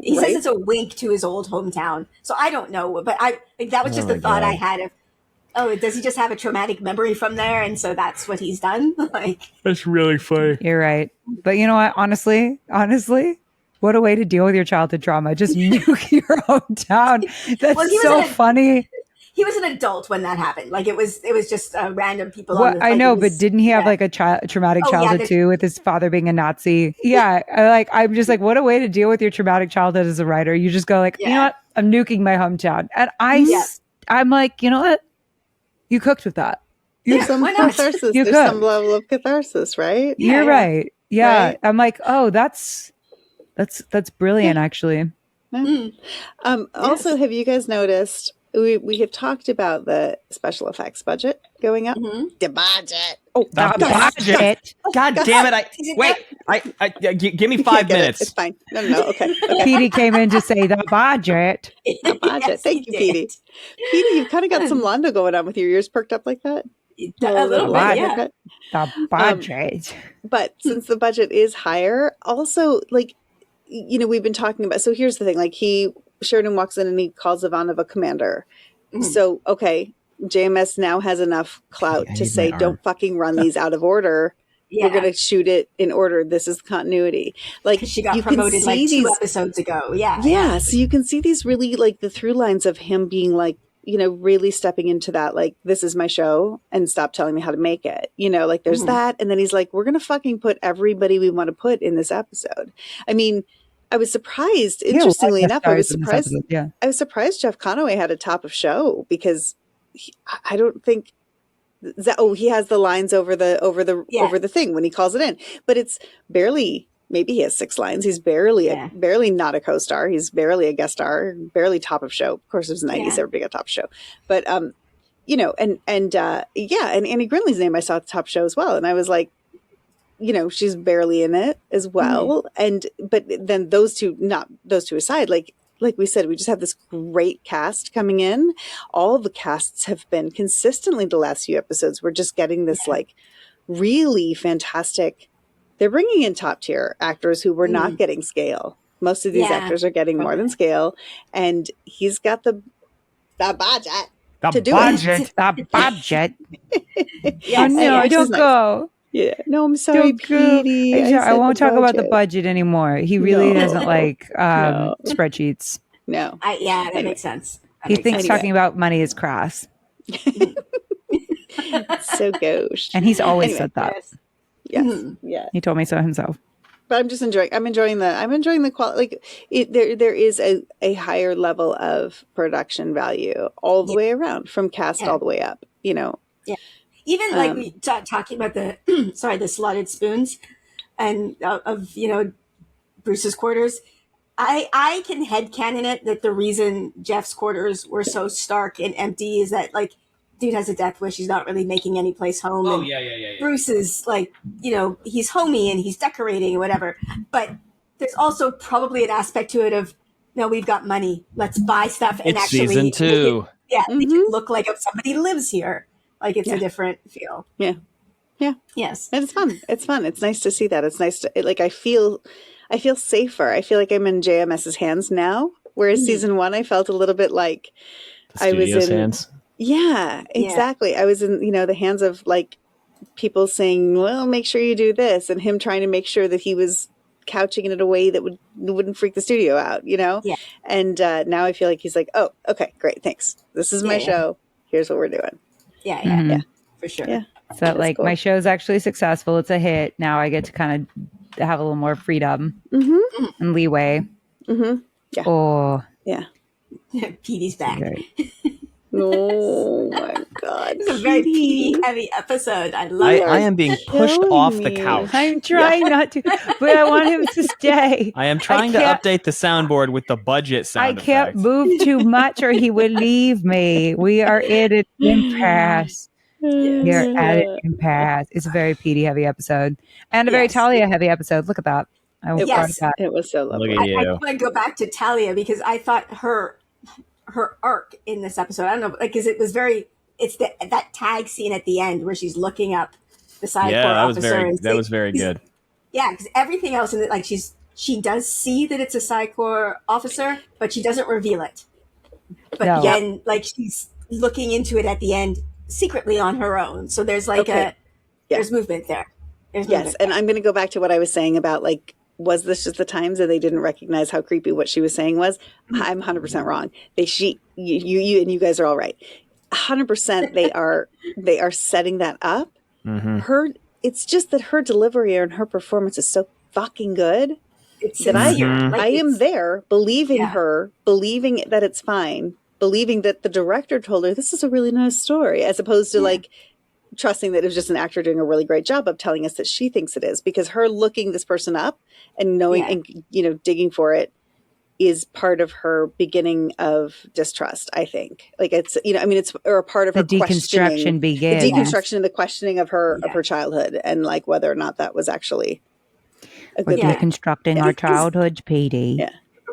Speaker 1: He says it's a wink to his old hometown. So I don't know, but that was just the thought I had of, does he just have a traumatic memory from there? And so that's what he's done?
Speaker 3: That's really funny.
Speaker 4: You're right. But you know what? Honestly, what a way to deal with your childhood trauma. Just nuke your hometown. That's so funny.
Speaker 1: He was an adult when that happened. Like it was just random people.
Speaker 4: I know, but didn't he have like a traumatic childhood too, with his father being a Nazi? Yeah, I'm just like, what a way to deal with your traumatic childhood as a writer. You just go like, you know what? I'm nuking my hometown, and I'm like, you know what? You cooked with that.
Speaker 2: There's some catharsis. There's some level of catharsis, right?
Speaker 4: You're right. Yeah, right? I'm like, oh, that's brilliant, actually.
Speaker 2: Yeah. Also, have you guys noticed? We have talked about the special effects budget going up.
Speaker 1: Mm-hmm.
Speaker 2: The budget.
Speaker 4: Oh, the budget.
Speaker 3: God damn it. Give me 5 minutes.
Speaker 2: It's fine. No. Okay.
Speaker 4: Petey came in to say the budget.
Speaker 2: The budget.
Speaker 1: Yes,
Speaker 2: Thank you, Petey. Petey, you've kind of got some Londo going on with your ears perked up like that.
Speaker 1: A little bit, yeah.
Speaker 4: The budget.
Speaker 2: But since the budget is higher, also, like, we've been talking about, so here's the thing, Sheridan walks in and he calls Ivanov a commander. Mm-hmm. So, okay, JMS now has enough clout to say, don't fucking run these out of order. Yeah. We're going to shoot it in order. This is continuity. Like,
Speaker 1: she got promoted like 2 episodes ago. Yeah.
Speaker 2: Yeah. So you can see these really, like, the through lines of him being like, really stepping into that, like, this is my show and stop telling me how to make it. Like there's that. And then he's like, we're going to fucking put everybody we want to put in this episode. I mean, I was surprised. Interestingly enough, I was surprised. I was surprised Jeff Conaway had a top of show because I don't think he has the lines over the thing when he calls it in, but it's barely. Maybe he has 6 lines. He's barely not a co-star. He's barely a guest star, barely top of show. Of course, it was the 90s. Everybody got top of show. But, and Annie Grinley's name I saw at the top show as well. And I was like, she's barely in it as well. But then those two aside, like we said, we just have this great cast coming in. All the casts have been consistently the last few episodes. We're just getting this like really fantastic. They're bringing in top tier actors who were not getting scale. Most of these actors are getting more than scale, and he's got the budget to do it.
Speaker 4: The budget.
Speaker 2: Yes.
Speaker 4: Oh no, don't go.
Speaker 2: Yeah, no, I'm sorry, Petey.
Speaker 4: I won't talk about the budget anymore. He really doesn't like spreadsheets.
Speaker 2: No,
Speaker 1: that makes sense.
Speaker 4: He thinks talking about money is crass.
Speaker 2: So gauche,
Speaker 4: and he's always said that.
Speaker 2: Yes. Yeah.
Speaker 4: He told me so himself.
Speaker 2: But I'm just enjoying the quality. Like there is a higher level of production value all the way around, from cast all the way up, Yeah.
Speaker 1: Even like we talking about the the slotted spoons and of Bruce's quarters. I can headcanon it that the reason Jeff's quarters were so stark and empty is that like dude has a death wish. He's not really making any place home.
Speaker 3: Oh,
Speaker 1: and
Speaker 3: yeah.
Speaker 1: Bruce is like, he's homey and he's decorating or whatever. But there's also probably an aspect to it of, no, we've got money. Let's buy stuff and
Speaker 3: it's
Speaker 1: actually
Speaker 3: season 2.
Speaker 1: make it look like if somebody lives here. Like it's a different feel.
Speaker 2: Yeah. Yeah.
Speaker 1: Yes.
Speaker 2: And it's fun. It's fun. It's nice to see that. It's nice to I feel safer. I feel like I'm in JMS's hands now. Whereas season 1, I felt a little bit like
Speaker 3: I was in hands.
Speaker 2: Yeah, exactly. I was in, the hands of like people saying, well, make sure you do this, and him trying to make sure that he was couching it in a way that wouldn't freak the studio out, Yeah. And now I feel like he's like, oh, okay, great, thanks. This is my show. Here's what we're doing.
Speaker 1: Yeah, for sure.
Speaker 2: Yeah.
Speaker 4: So like cool. My show's actually successful. It's a hit. Now I get to kind of have a little more freedom and leeway.
Speaker 2: Mm-hmm. Yeah.
Speaker 4: Oh.
Speaker 2: Yeah.
Speaker 1: Petey's back.
Speaker 2: Oh my God.
Speaker 1: It's a very Petey heavy episode. I love it.
Speaker 3: I am being pushed off the couch.
Speaker 4: I'm trying not to, but I want him to stay.
Speaker 3: I am trying to update the soundboard with the budget sound
Speaker 4: I can't
Speaker 3: effects.
Speaker 4: move too much or he would leave me. We are at an impasse. You're at an impasse. It's a very Petey heavy episode and a very Talia heavy episode. Look at that.
Speaker 2: It was so lovely.
Speaker 3: Look at you.
Speaker 1: I want to go back to Talia because I thought her arc in this episode, I don't know, like, because it's that tag scene at the end where she's looking up the Psi Corps officer.
Speaker 3: That was very good.
Speaker 1: Yeah, because everything else in it, like she does see that it's a Psi Corps officer, but she doesn't reveal it. But then, like, she's looking into it at the end secretly on her own. So there's like there's movement there.
Speaker 2: And I'm going to go back to what I was saying about like, was this just the times that they didn't recognize how creepy what she was saying was? I'm 100% wrong. You and you guys are all right. 100% they are setting that up. Mm-hmm. It's just that her delivery and her performance is so fucking good that I am there believing her, believing that it's fine, believing that the director told her this is a really nice story, as opposed to like trusting that it was just an actor doing a really great job of telling us that she thinks it is, because her looking this person up and knowing and digging for it is part of her beginning of distrust. I think like it's it's or a part of her
Speaker 4: deconstruction begins.
Speaker 2: The deconstruction and the questioning of her childhood and like whether or not that was actually
Speaker 4: we're deconstructing our childhood, Petey.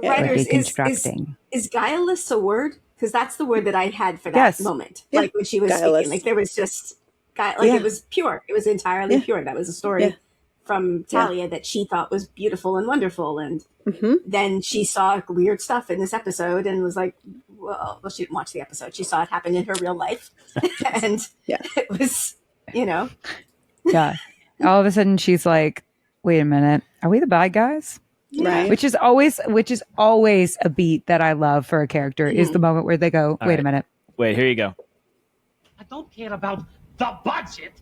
Speaker 1: Writers,
Speaker 4: we're deconstructing.
Speaker 1: Is guileless a word? Because that's the word that I had for that moment. Like when she was speaking, like there was just it was pure. It was entirely pure. That was a story from Talia that she thought was beautiful and wonderful. And then she saw weird stuff in this episode and was like, well, she didn't watch the episode. She saw it happen in her real life. And it was,
Speaker 4: Yeah. All of a sudden she's like, wait a minute. Are we the bad guys?
Speaker 2: Right.
Speaker 4: Which is always a beat that I love for a character is the moment where they go, wait a minute.
Speaker 3: Wait, here you go.
Speaker 6: I don't care about the budget.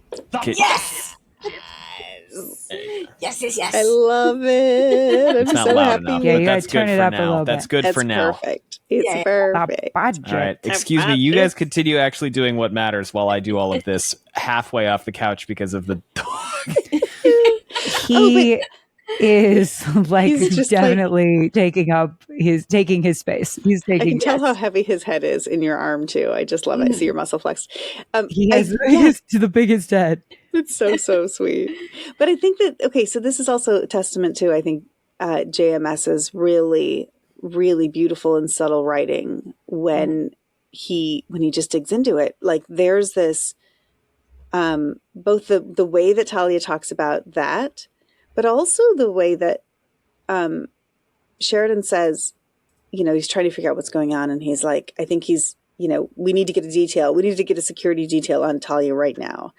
Speaker 1: Yes.
Speaker 2: I love it. I'm
Speaker 3: not
Speaker 2: so
Speaker 3: loud
Speaker 2: happy.
Speaker 3: enough,
Speaker 4: Yeah,
Speaker 3: but
Speaker 4: you
Speaker 3: that's
Speaker 4: gotta turn
Speaker 3: good
Speaker 4: it
Speaker 3: for
Speaker 4: up a
Speaker 3: now.
Speaker 4: little
Speaker 3: That's
Speaker 4: bit.
Speaker 3: good
Speaker 2: That's
Speaker 3: for now.
Speaker 2: perfect. It's
Speaker 1: Yeah.
Speaker 2: perfect.
Speaker 3: All right. Excuse me. You guys continue actually doing what matters while I do all of this halfway off the couch because of the dog.
Speaker 4: He is like
Speaker 2: He's just
Speaker 4: definitely taking his space. He's taking.
Speaker 2: I can tell how heavy his head is in your arm too. I just love it. I see your muscle flex.
Speaker 4: He has the biggest head.
Speaker 2: It's so sweet. But I think that so this is also a testament to, I think, JMS's really, really beautiful and subtle writing when he just digs into it. Like there's this both the way that Talia talks about that, but also the way that Sheridan says, he's trying to figure out what's going on, and he's like, I think he's, we need to get a detail. We need to get a security detail on Talia right now.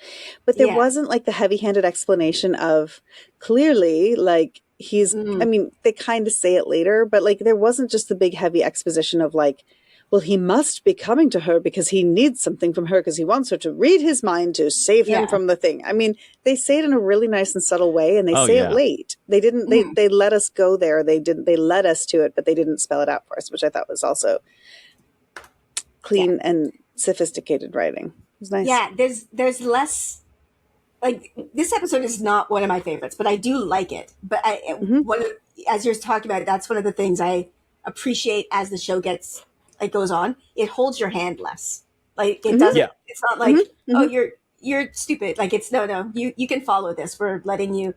Speaker 2: But there wasn't like the heavy-handed explanation of clearly like he's, I mean, they kind of say it later, but like there wasn't just the big heavy exposition of like, well, he must be coming to her because he needs something from her because he wants her to read his mind to save him from the thing. I mean, they say it in a really nice and subtle way, and they say it late. They didn't, they let us go there. They led us to it, but they didn't spell it out for us, which I thought was also clean and sophisticated writing. It was nice.
Speaker 1: Yeah, there's less, like, this episode is not one of my favorites, but I do like it. But as you're talking about it, that's one of the things I appreciate as the show goes on. It holds your hand less. Like it doesn't. It's not like oh you're stupid. Like it's no. You can follow this. We're letting you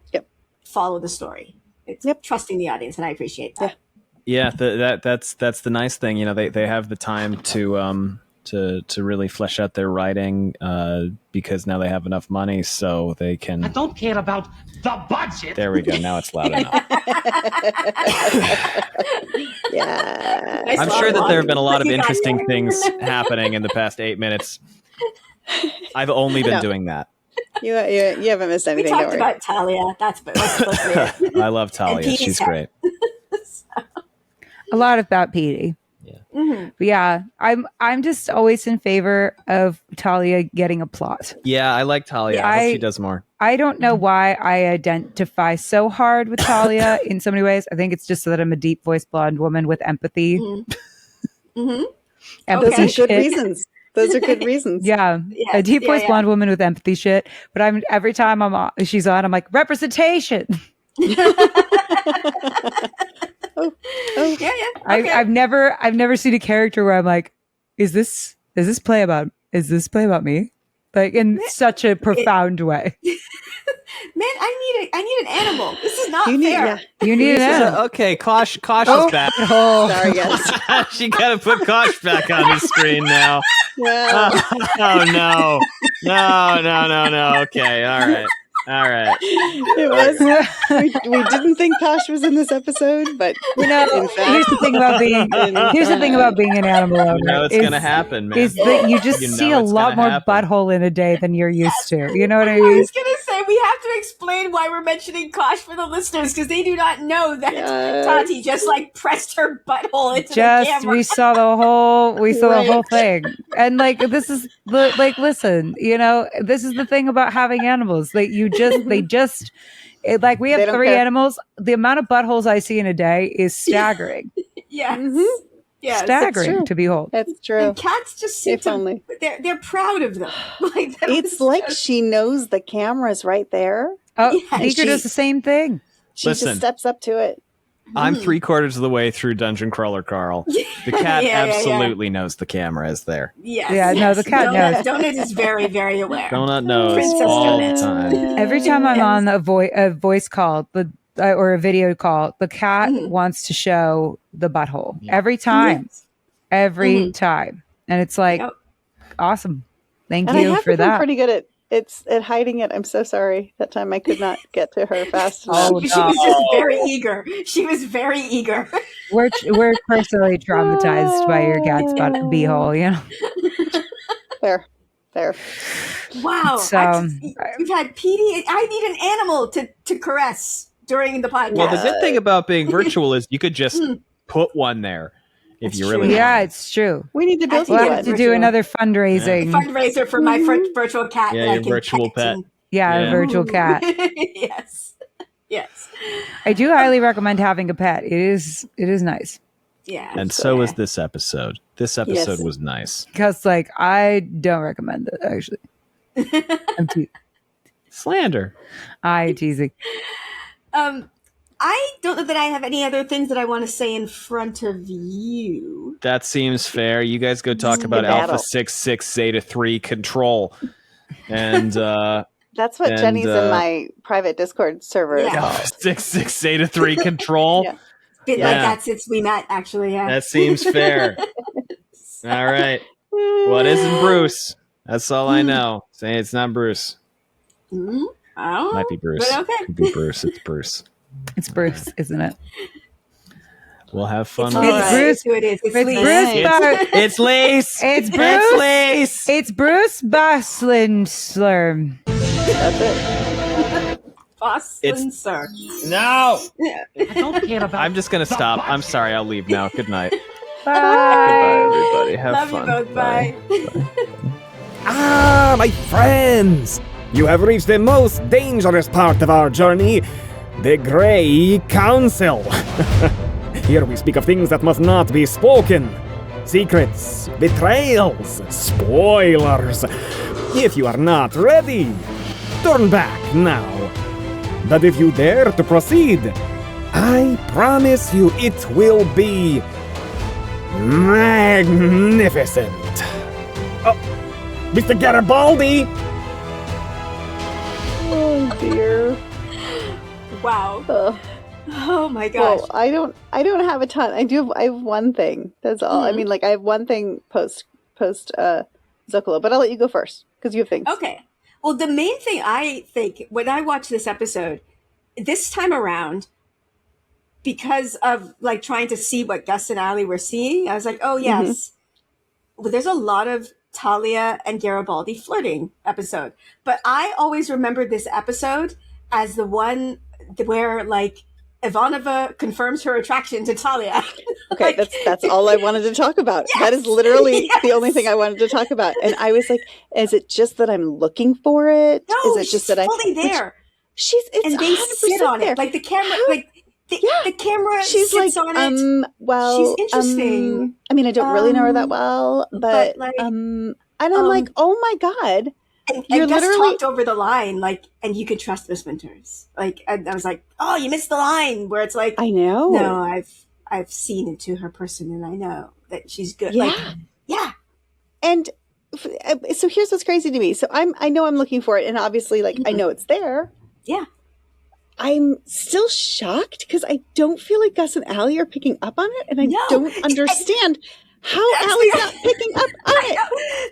Speaker 1: follow the story. It's trusting the audience, and I appreciate that.
Speaker 3: Yeah, that's the nice thing. They have the time to really flesh out their writing because now they have enough money, so they can.
Speaker 6: I don't care about the budget.
Speaker 3: There we go. Now it's loud enough.
Speaker 2: Yeah,
Speaker 3: I'm sure that there have been a lot of interesting things happening in the past 8 minutes. I've only been doing that.
Speaker 2: You haven't missed anything.
Speaker 1: We talked about Talia. That's supposed to be it.
Speaker 3: I love Talia. She's great.
Speaker 4: A lot about Petey.
Speaker 3: Yeah.
Speaker 4: But yeah, I'm just always in favor of Talia getting a plot.
Speaker 3: Yeah, I like Talia. I hope she does more.
Speaker 4: I don't know why I identify so hard with Talia in so many ways. I think it's just that I'm a deep voiced blonde woman with empathy.
Speaker 1: Okay.
Speaker 2: Those are good reasons. Those are good reasons.
Speaker 4: Yeah, a deep voiced blonde woman with empathy shit. But every time she's on, I'm like, representation.
Speaker 1: Oh yeah. Okay.
Speaker 4: I've never seen a character where I'm like, is this play about me? Like in such a profound way.
Speaker 1: Man, I need an animal. This is not fair.
Speaker 4: You need an animal.
Speaker 3: Okay, Kosh is back.
Speaker 2: Oh, sorry guys.
Speaker 3: She gotta put Kosh back on the screen now.
Speaker 2: Well.
Speaker 3: Oh no. No. Okay, all right.
Speaker 2: It was. We didn't think Kosh was in this episode, but in fact,
Speaker 4: here's the thing about being an animal owner.
Speaker 3: You know it's gonna happen, man.
Speaker 4: Is that you just see a lot more butthole in a day than you're used to. You know what I mean?
Speaker 1: I was gonna say we have to explain why we're mentioning Kosh for the listeners because they do not know that Tati just like pressed her butthole into the camera.
Speaker 4: We saw the whole thing, and like this is listen, this is the thing about having animals. Like we have 3 animals. The amount of buttholes I see in a day is staggering.
Speaker 1: Yes.
Speaker 2: Yeah,
Speaker 4: staggering to behold.
Speaker 2: That's true.
Speaker 1: And cats just seem to, they're proud of them.
Speaker 2: It's like she knows the camera's right there.
Speaker 4: Oh, Beaker does the same thing.
Speaker 2: She just steps up to it.
Speaker 3: I'm 3/4 of the way through Dungeon Crawler Carl. The cat absolutely knows the camera is there.
Speaker 1: Yes.
Speaker 4: Yeah, no, the cat knows.
Speaker 1: Donut is very, very aware.
Speaker 3: Donut knows all the time.
Speaker 4: Every time I'm on a voice call, or a video call, the cat wants to show the butthole. Yeah. Every time. Every time. And it's like, awesome. Thank you for that.
Speaker 2: I'm pretty good at hiding it. I'm so sorry. That time I could not get to her fast enough.
Speaker 1: She was just very eager. She was very eager.
Speaker 4: We're personally traumatized by your cat's beehole,
Speaker 2: Fair.
Speaker 1: Wow.
Speaker 4: So,
Speaker 1: we've had Petey. I need an animal to caress during the podcast.
Speaker 3: Well, the good thing about being virtual is you could just put one there if you really want.
Speaker 4: Yeah, it's true.
Speaker 2: We need to build
Speaker 4: We'll have to do another fundraiser
Speaker 1: for my virtual cat.
Speaker 3: Yeah, your virtual pet.
Speaker 4: A virtual cat.
Speaker 1: Yes.
Speaker 4: I do highly recommend having a pet. It is nice.
Speaker 1: Yeah.
Speaker 3: And so was this episode. This episode was nice.
Speaker 4: Because I don't recommend it, actually. I'm
Speaker 3: slander.
Speaker 4: Teasing.
Speaker 1: I don't know that I have any other things that I want to say in front of you.
Speaker 3: That seems fair. You guys go talk about Alpha 66 Zeta 3 control. And
Speaker 2: that's what Jenny's in my private Discord server is called.
Speaker 3: 66 Zeta 3 control.
Speaker 1: Bit like that since we met, actually. Yeah.
Speaker 3: That seems fair. All right. What isn't Bruce? That's all I know. Say it's not Bruce. Might be Bruce.
Speaker 1: But okay.
Speaker 3: Could be Bruce. It's Bruce.
Speaker 4: It's Bruce, isn't it?
Speaker 3: We'll have fun.
Speaker 1: It's Bruce. Who it is? It's Bruce.
Speaker 3: It's Lace.
Speaker 4: It's Bruce.
Speaker 3: It's Lace.
Speaker 4: It's Bruce Boslin.
Speaker 2: That's it.
Speaker 1: Boslin, sir.
Speaker 3: No.
Speaker 6: I don't care about.
Speaker 3: I'm just gonna stop. I'm sorry. I'll leave now. Good night.
Speaker 4: Bye.
Speaker 3: Goodbye, everybody. Have
Speaker 1: Love
Speaker 3: fun.
Speaker 1: you both. Bye.
Speaker 7: My friends! You have reached the most dangerous part of our journey, the Grey Council. Here we speak of things that must not be spoken. Secrets, betrayals, spoilers. If you are not ready, turn back now. But if you dare to proceed, I promise you it will be magnificent. Oh, Mr. Garibaldi!
Speaker 2: Oh dear.
Speaker 1: Wow. Oh my gosh.
Speaker 2: Well, I don't have a ton. I have one thing. That's all. I mean, I have one thing post Zocalo, but I'll let you go first because you have things.
Speaker 1: Okay. Well, the main thing I think when I watched this episode this time around, because of trying to see what Gus and Ali were seeing, I was like, oh yes. Well, there's a lot of Talia and Garibaldi flirting episode, but I always remembered this episode as the one where Ivanova confirms her attraction to Talia.
Speaker 2: Okay, that's all I wanted to talk about. Yes, that is literally the only thing I wanted to talk about. And I was like, is it just that I'm looking for it?
Speaker 1: No,
Speaker 2: is it just that
Speaker 1: fully there.
Speaker 2: It's
Speaker 1: and they sit on
Speaker 2: there.
Speaker 1: it. The camera the camera
Speaker 2: she's
Speaker 1: sits on it.
Speaker 2: Well,
Speaker 1: she's interesting.
Speaker 2: I mean, I don't really know her that well, but and I'm like, oh my God.
Speaker 1: And Gus talked over the line, and you can trust Miss Winters. And I was like, oh, you missed the line where it's like,
Speaker 2: I know.
Speaker 1: No, I've seen into her person, and I know that she's good.
Speaker 2: Yeah. And so here's what's crazy to me. So I know I'm looking for it, and obviously, I know it's there.
Speaker 1: Yeah.
Speaker 2: I'm still shocked because I don't feel like Gus and Ali are picking up on it, and I don't understand. How Allie's not picking up on it?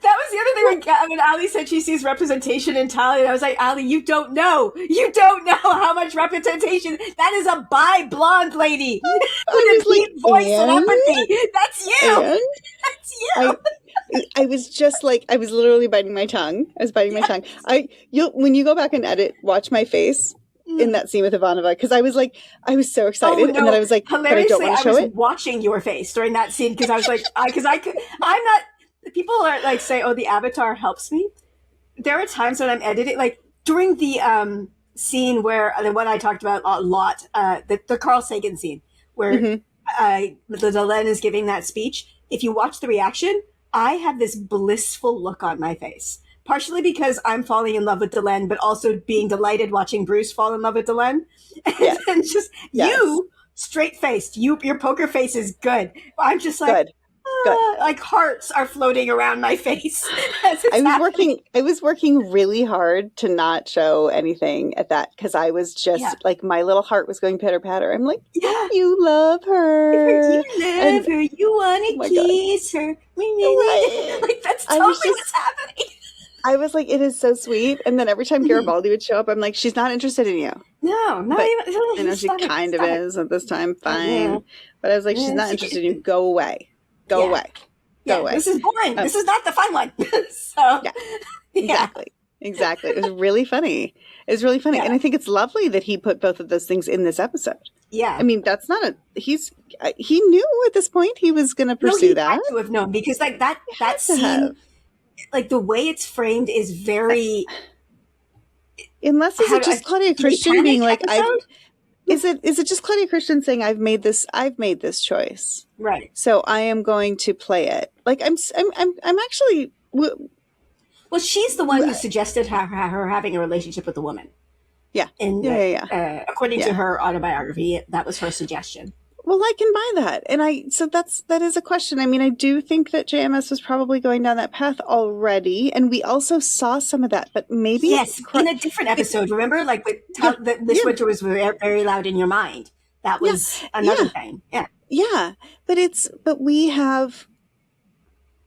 Speaker 1: That was the other thing when Ali said she sees representation in Talia. And I was like, Ali, you don't know. You don't know how much representation. That is a bi-blonde lady with a deep voice and empathy. That's you. That's you.
Speaker 2: I was just I was literally biting my tongue. I was biting my tongue. When you go back and edit, watch my face in that scene with Ivanova, because I was so excited, and then I was like, but I don't want to show it.
Speaker 1: I was watching your face during that scene because I was like, I'm not. People are say, oh, the avatar helps me. There are times when I'm editing, during the scene where the one I talked about a lot, the Carl Sagan scene where the Delenn is giving that speech. If you watch the reaction, I have this blissful look on my face. Partially because I'm falling in love with Delenn, but also being delighted watching Bruce fall in love with Delenn. And just you, straight-faced, your poker face is good. I'm just good. Hearts are floating around my face.
Speaker 2: I was working really hard to not show anything at that because I was just my little heart was going pitter patter. I'm like, you love her.
Speaker 1: You love her. You want to kiss her. That's totally what's happening.
Speaker 2: I was like, it is so sweet. And then every time Garibaldi would show up, I'm like, she's not interested in you.
Speaker 1: No, not even.
Speaker 2: I know she kind of is at this time. Fine. But I was like, she's not interested in you. Go away. Go away. Go away.
Speaker 1: This is boring. This is not the fun one. So,
Speaker 2: Exactly. It was really funny. And I think it's lovely that he put both of those things in this episode.
Speaker 1: Yeah.
Speaker 2: I mean, that's not he knew at this point he was going to pursue that.
Speaker 1: He had to have known because that scene, the way it's framed is very,
Speaker 2: Unless is it just Claudia Christian being like, is it just Claudia Christian saying I've made this choice,
Speaker 1: right?
Speaker 2: So I am going to play it. Like I'm actually.
Speaker 1: Well, she's the one who suggested her having a relationship with a woman.
Speaker 2: Yeah,
Speaker 1: According to her autobiography, that was her suggestion.
Speaker 2: Well, I can buy that, and that is a question. I mean, I do think that JMS was probably going down that path already, and we also saw some of that, but maybe
Speaker 1: in a different episode. Remember, like this winter was very, very loud in your mind. That was another thing. Yeah,
Speaker 2: but we have.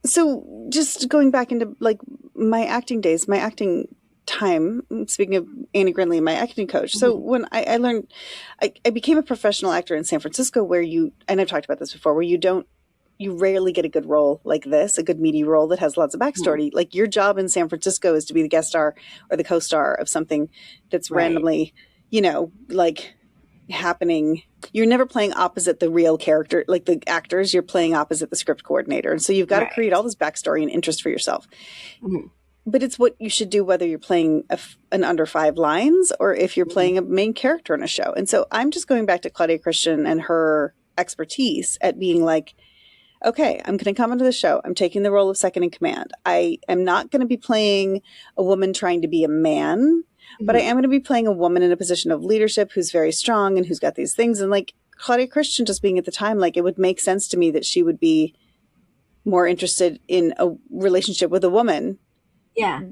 Speaker 2: So just going back into like my acting days, my acting time, speaking of Annie Grinley, my acting coach. So when I learned, I became a professional actor in San Francisco where and I've talked about this before, where you rarely get a good role like this, a good meaty role that has lots of backstory. Like your job in San Francisco is to be the guest star or the co-star of something that's randomly, like happening. You're never playing opposite the real character, like the actors, you're playing opposite the script coordinator. And so you've got to create all this backstory and interest for yourself. But it's what you should do whether you're playing an under 5 lines or if you're playing a main character in a show. And so I'm just going back to Claudia Christian and her expertise at being like, okay, I'm going to come into the show. I'm taking the role of second in command. I am not going to be playing a woman trying to be a man, but I am going to be playing a woman in a position of leadership who's very strong and who's got these things. And like Claudia Christian just being at the time, like it would make sense to me that she would be more interested in a relationship with a woman.
Speaker 1: Yeah.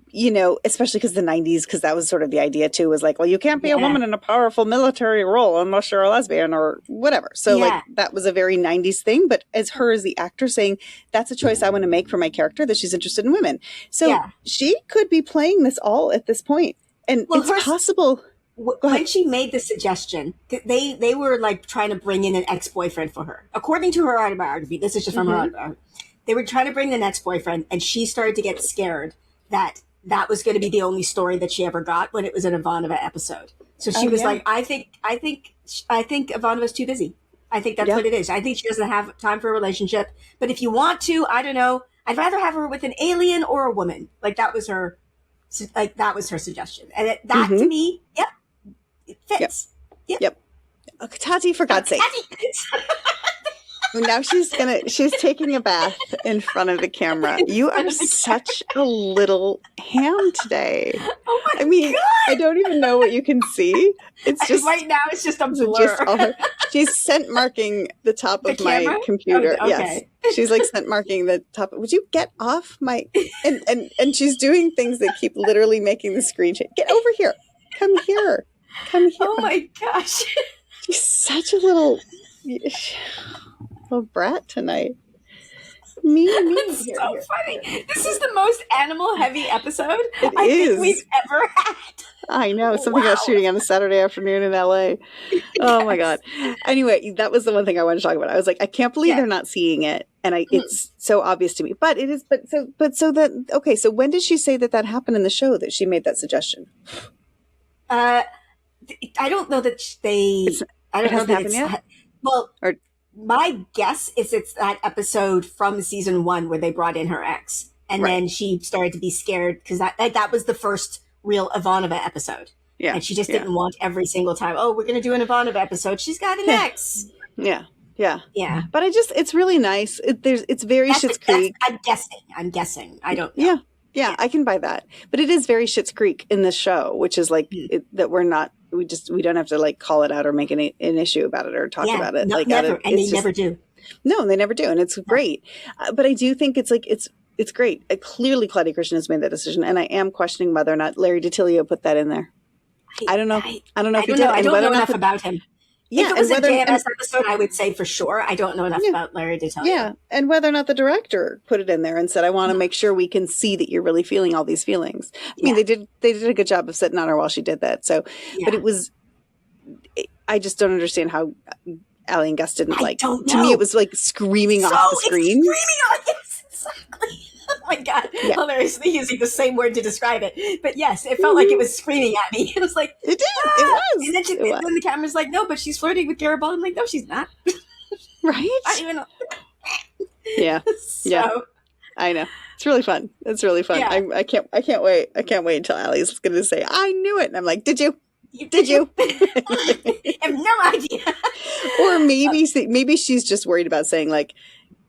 Speaker 2: Especially because the 90s, because that was sort of the idea too, was like, well, you can't be a woman in a powerful military role unless you're a lesbian or whatever. So like that was a very 90s thing. But as the actor saying, that's a choice I want to make for my character, that she's interested in women. So she could be playing this all at this point. And it's possible.
Speaker 1: When she made the suggestion, they were like trying to bring in an ex-boyfriend for her. According to her autobiography, this is just from her autobiography. They were trying to bring in an ex-boyfriend, and she started to get scared that was going to be the only story that she ever got when it was an Ivanova episode. So she was like, I think Ivanova's too busy. I think that's what it is. I think she doesn't have time for a relationship. But if you want to, I don't know, I'd rather have her with an alien or a woman. Like that was her suggestion. And that to me, it fits.
Speaker 2: Yep. Okay, Tati, for God's sake. Now she's taking a bath in front of the camera. You are such a little ham today.
Speaker 1: Oh my God.
Speaker 2: I don't even know what you can see. It's just
Speaker 1: right now. It's just a blur.
Speaker 2: She's scent marking the top of my computer.
Speaker 1: Okay.
Speaker 2: Yes, she's like scent marking the top. Would you get off my? And she's doing things that keep literally making the screen change. Get over here. Come here.
Speaker 1: Oh my gosh.
Speaker 2: She's such a little brat tonight.
Speaker 1: It's so funny. This is the most animal-heavy episode I think we've ever had.
Speaker 2: I know. Something I was shooting on a Saturday afternoon in LA. Oh my God. Anyway, that was the one thing I wanted to talk about. I was like, I can't believe they're not seeing it. And it's so obvious to me. But it is, so when did she say that happened in the show, that she made that suggestion?
Speaker 1: I don't know that I don't know that it's
Speaker 2: yet?
Speaker 1: My guess is it's that episode from season 1 where they brought in her ex, and then she started to be scared because that was the first real Ivanova episode. Yeah, and she just didn't want every single time. Oh, we're going to do an Ivanova episode. She's got an ex.
Speaker 2: Yeah.
Speaker 1: But
Speaker 2: it's really nice. It's very Schitt's Creek.
Speaker 1: I'm guessing. I don't know.
Speaker 2: Yeah, I can buy that. But it is very Schitt's Creek in this show, which is like that we're not. We don't have to like call it out or make an issue about it or talk about it.
Speaker 1: No, never. And they never do.
Speaker 2: No, they never do. And it's great. But I do think it's great. Clearly Claudia Christian has made that decision. And I am questioning whether or not Larry DiTilio put that in there. I don't know. I don't know if he did.
Speaker 1: I don't know enough about him.
Speaker 2: Yeah,
Speaker 1: if it was a JMS episode, I would say for sure. I don't know enough about Larry DiTilio.
Speaker 2: Yeah, and whether or not the director put it in there and said, I want to make sure we can see that you're really feeling all these feelings. I mean, they did a good job of sitting on her while she did that. So, but I just don't understand how Ali and Gus didn't like. To me, it was like screaming off the screen.
Speaker 1: Yes, exactly. Oh my God. Yeah. Hilariously using the same word to describe it. But yes, it felt like it was screaming at me. It was like,
Speaker 2: it did. It was.
Speaker 1: And then the camera's like, no, but she's flirting with Gabaldi. I'm like, no, she's not.
Speaker 2: Right?
Speaker 1: I don't even know.
Speaker 2: Yeah.
Speaker 1: So,
Speaker 2: I know. It's really fun. It's really fun.
Speaker 1: Yeah.
Speaker 2: I can't wait. I can't wait until Allie's going to say, I knew it. And I'm like, did you? Did you?
Speaker 1: I have no idea.
Speaker 2: Or maybe she's just worried about saying like,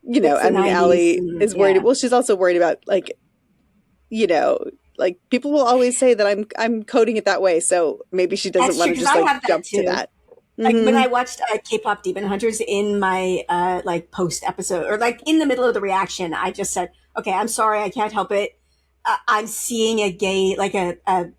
Speaker 2: you know, I mean, Allie is worried. Well, she's also worried about like, you know, like people will always say that I'm coding it that way. So maybe she doesn't want to just like jump to that.
Speaker 1: Like when I watched K-pop Demon Hunters in my like post episode or like in the middle of the reaction, I just said, okay, I'm sorry. I can't help it. I'm seeing a gay, like a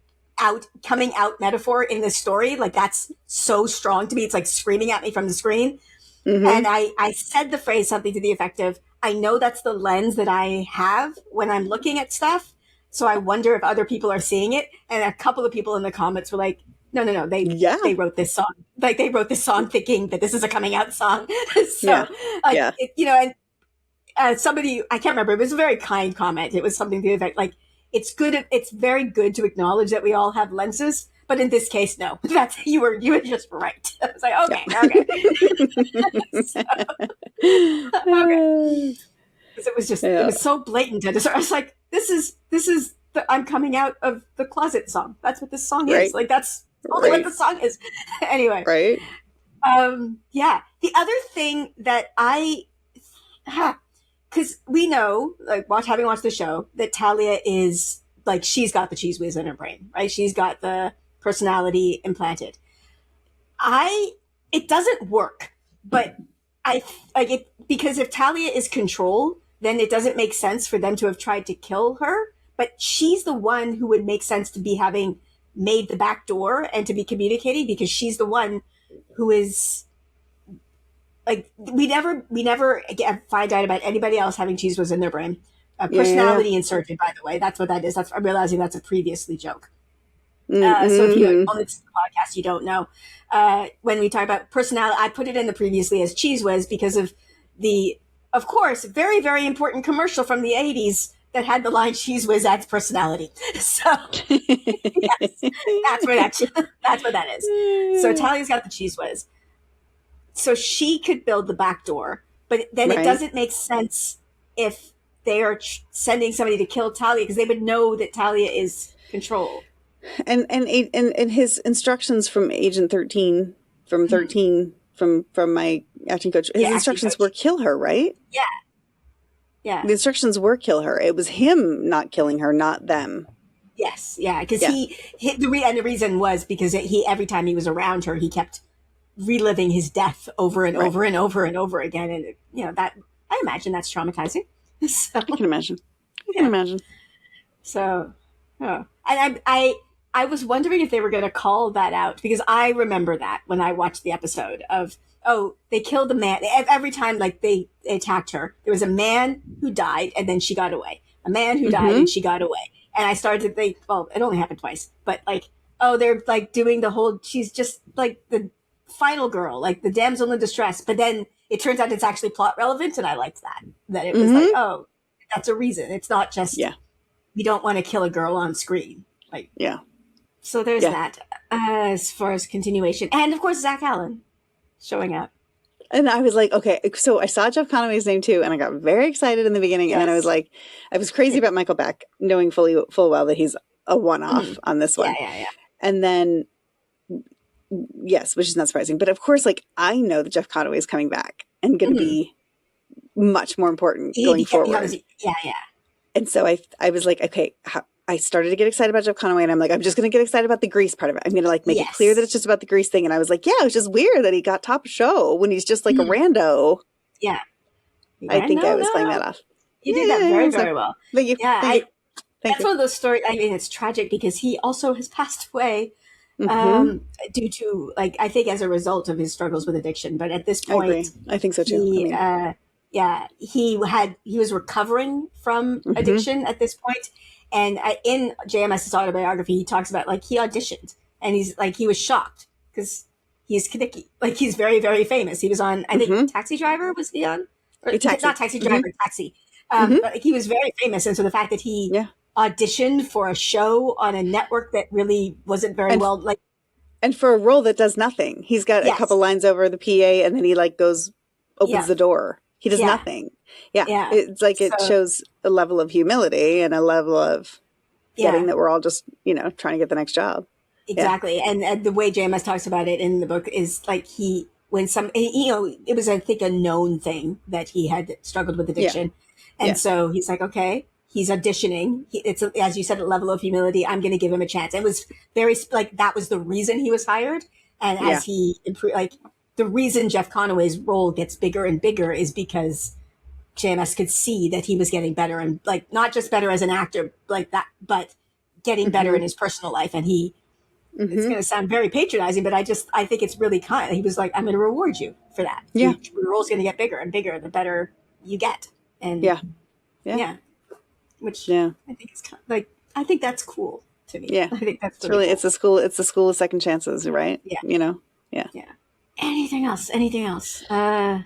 Speaker 1: coming out metaphor in this story. Like that's so strong to me. It's like screaming at me from the screen. Mm-hmm. And I said the phrase something to the effect of, I know that's the lens that I have when I'm looking at stuff. So I wonder if other people are seeing it. And a couple of people in the comments were like, no. They wrote this song. Like they wrote this song thinking that this is a coming out song. So, you know, and somebody, I can't remember, it was a very kind comment. It was something to the effect like, it's very good to acknowledge that we all have lenses, but in this case, no. That's you were just right. I was like, okay. So, okay. It was just it was so blatant. I was like, this is the I'm coming out of the closet song. That's what this song is. Like that's only what the song is. Anyway.
Speaker 2: Right.
Speaker 1: Yeah. The other thing that because we know, like, having watched the show, that Talia is, like, she's got the cheese whiz in her brain, right? She's got the personality implanted. It doesn't work, but because if Talia is control, then it doesn't make sense for them to have tried to kill her, but she's the one who would make sense to be having made the back door and to be communicating because she's the one who is... Like we never find out about anybody else having cheese whiz in their brain. Personality inserted, by the way. That's what that is. I'm realizing that's a previously joke. So if you only listen to the podcast, you don't know. When we talk about personality, I put it in the previously as cheese whiz because of of course, very, very important commercial from the 80s that had the line cheese whiz adds personality. So yes, that's what that is. So Talia's got the cheese whiz. So she could build the back door, but then it doesn't make sense if they are sending somebody to kill Talia because they would know that Talia is control. And
Speaker 2: his instructions from Agent 13, from my acting coach, his instructions were kill her, right?
Speaker 1: Yeah. Yeah.
Speaker 2: The instructions were kill her. It was him not killing her, not them.
Speaker 1: Yes. Yeah. Because the reason was because every time he was around her, he kept reliving his death over and over and over and over again. And, you know, that I imagine that's traumatizing. So,
Speaker 2: I can imagine.
Speaker 1: So, and I was wondering if they were going to call that out because I remember that when I watched the episode of, they killed the man. Every time, like, they attacked her, there was a man who died and then she got away. A man who died and she got away. And I started to think, well, it only happened twice, but like, they're like doing the whole, she's just like the final girl, like the damsel in distress, but then it turns out it's actually plot relevant, and I liked that it was like, that's a reason. It's not just we don't want to kill a girl on screen, like so there's that as far as continuation, and of course Zach Allen showing up.
Speaker 2: And I was like, okay, so I saw Jeff Conaway's name too, and I got very excited in the beginning, and then I was like, I was crazy about Michael Beck, knowing full well that he's a one-off on this one, and then yes, which is not surprising. But of course, like, I know that Jeff Conaway is coming back and going to be much more important going forward. And so I was like, okay, I started to get excited about Jeff Conaway, and I'm like, I'm just going to get excited about the Grease part of it. I'm going to like make it clear that it's just about the Grease thing. And I was like, yeah, it was just weird that he got top show when he's just like a rando.
Speaker 1: Yeah.
Speaker 2: I think I was playing that off.
Speaker 1: You did that very, very well.
Speaker 2: Thank you.
Speaker 1: Yeah.
Speaker 2: Thank you.
Speaker 1: That's one of those stories. I mean, it's tragic because he also has passed away. Due to, like, I think as a result of his struggles with addiction. But at this point,
Speaker 2: I think so too.
Speaker 1: He was recovering from addiction at this point. And in JMS's autobiography, he talks about, like, he auditioned and he's like, he was shocked because he's Kaneki. Like, he's very, very famous. He was on, I think, Taxi Driver, was he on? Or, not Taxi Driver, Taxi. But he was very famous. And so the fact that he auditioned for a show on a network that really wasn't very well, like,
Speaker 2: and for a role that does nothing. He's got a couple lines over the PA, and then he like opens the door. He does nothing. Yeah. It's like it shows a level of humility and a level of getting that we're all just, trying to get the next job.
Speaker 1: Exactly. Yeah. And the way JMS talks about it in the book is like it was, I think, a known thing that he had struggled with addiction. Yeah. And so he's like, okay, he's auditioning. It's, as you said, a level of humility. I'm going to give him a chance. It was very, like, that was the reason he was hired. And as he improved, like, the reason Jeff Conaway's role gets bigger and bigger is because JMS could see that he was getting better, and like not just better as an actor like that, but getting better in his personal life. And it's going to sound very patronizing, but I think it's really kind. He was like, I'm going to reward you for that.
Speaker 2: Yeah.
Speaker 1: Your role's going to get bigger and bigger the better you get. And which I think is kind of, like, I think that's cool to me.
Speaker 2: Yeah.
Speaker 1: I think that's
Speaker 2: really
Speaker 1: cool.
Speaker 2: It's the school of second chances, right? Yeah. Yeah.
Speaker 1: Anything else?
Speaker 2: I